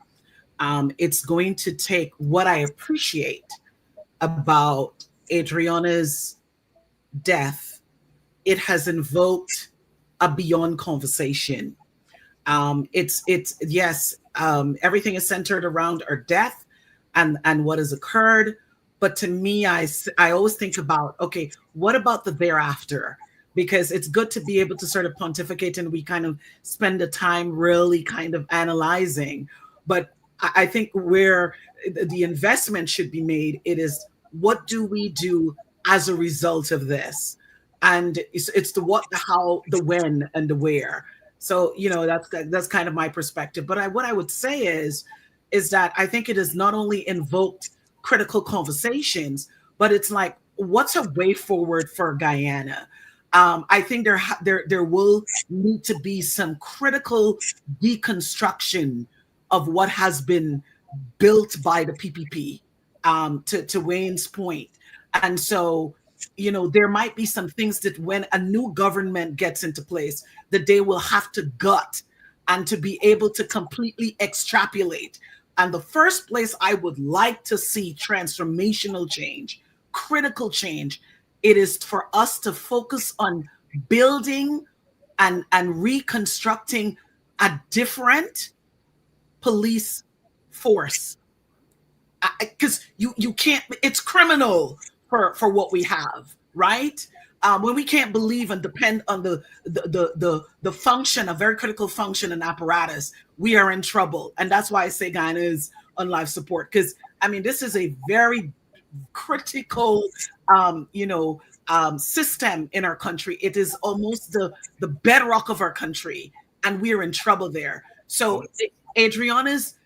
It's going to take what I appreciate about Adriana's death. It has invoked a beyond conversation. Everything is centered around her death and what has occurred. But to me, I always think about, okay, what about the thereafter? Because it's good to be able to sort of pontificate and we kind of spend the time really kind of analyzing. But I think where the investment should be made, it is what do we do as a result of this? And it's the what, the how, the when, and the where. So, that's kind of my perspective. But what I would say is that I think it has not only invoked critical conversations, but it's like, what's a way forward for Guyana? I think there will need to be some critical deconstruction of what has been built by the PPP, to Wayne's point. And so, there might be some things that when a new government gets into place, that they will have to gut and to be able to completely extrapolate. And the first place I would like to see transformational change, critical change, it is for us to focus on building and reconstructing a different police force. Because you can't, it's criminal for what we have, right? When we can't believe and depend on the function, a very critical function and apparatus, we are in trouble. And that's why I say Guyana is on life support. Because, this is a very critical, system in our country. It is almost the bedrock of our country, and we're in trouble there. So Adriana's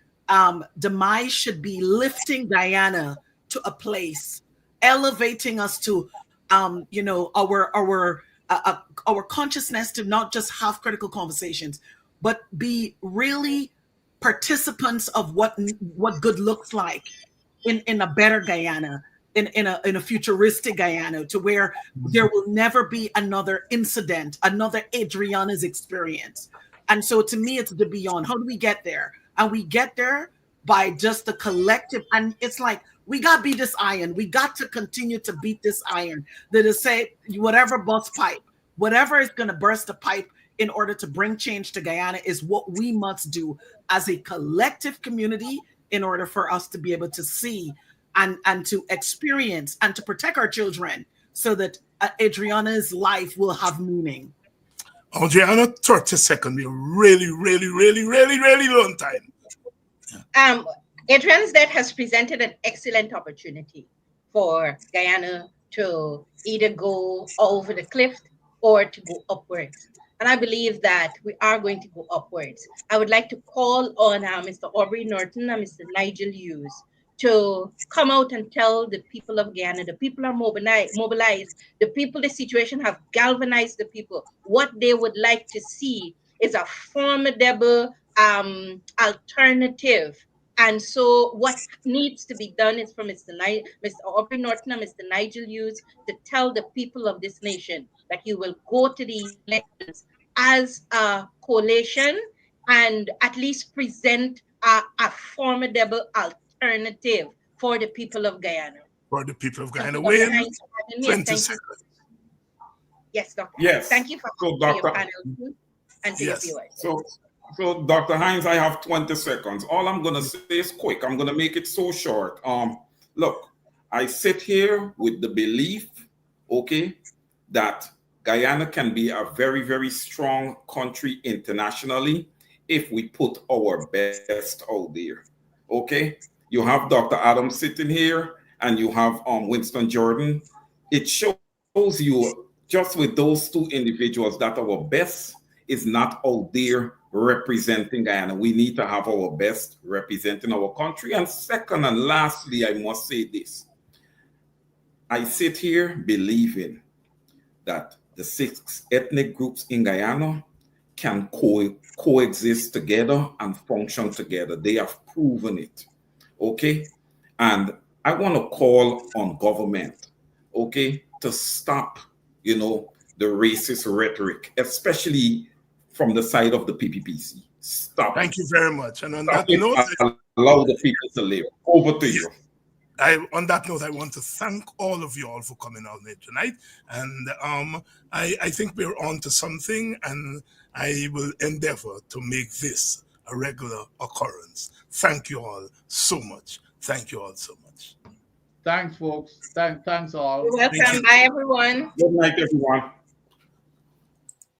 demise should be lifting Guyana to a place, elevating us to, our consciousness to not just have critical conversations, but be really participants of what good looks like in a better Guyana, in a futuristic Guyana, to where there will never be another incident, another Adriana's experience. And so to me, it's the beyond. How do we get there? And we get there by just the collective. And it's like, we got to beat this iron. We got to continue to beat this iron. That is, say, whatever bust pipe, whatever is going to burst the pipe in order to bring change to Guyana is what we must do as a collective community in order for us to be able to see and to experience and to protect our children so that Adriana's life will have meaning. Audreyanna, 30 seconds, be a really, really, really, really, really long time. Adriana's death has presented an excellent opportunity for Guyana to either go over the cliff or to go upwards. And I believe that we are going to go upwards. I would like to call on Mr. Aubrey Norton and Mr. Nigel Hughes to come out and tell the people of Guyana, the people are mobilized, the people, the situation have galvanized the people. What they would like to see is a formidable alternative. And so what needs to be done is for Mr. Aubrey Norton and Mr. Nigel Hughes to tell the people of this nation that you will go to the elections as a coalition and at least present a formidable alternative for the people of Guyana. For the people of Guyana. Wait, 20 seconds. Yes, Doctor. Yes. Thank you for your panel and to your viewers. So, Dr. Hinds, I have 20 seconds. All I'm going to say is quick. I'm going to make it so short. Look, I sit here with the belief, okay, that Guyana can be a very, very strong country internationally if we put our best out there, okay? You have Dr. Adams sitting here, and you have Winston Jordan. It shows you, just with those two individuals, that our best is not out there representing Guyana. We need to have our best representing our country. And second and lastly, I must say this. I sit here believing that the 6 ethnic groups in Guyana can coexist together and function together. They have proven it, okay? And I want to call on government, okay, to stop, the racist rhetoric, especially from the side of the PPPC. Stop. Thank you very much. And on that note, allow the people to live. Over to you. On that note, I want to thank all of you all for coming out here tonight. And I think we're on to something, and I will endeavor to make this a regular occurrence. Thank you all so much. Thank you all so much. Thanks, folks. Thanks all. You're welcome. Bye, everyone. Good night, everyone.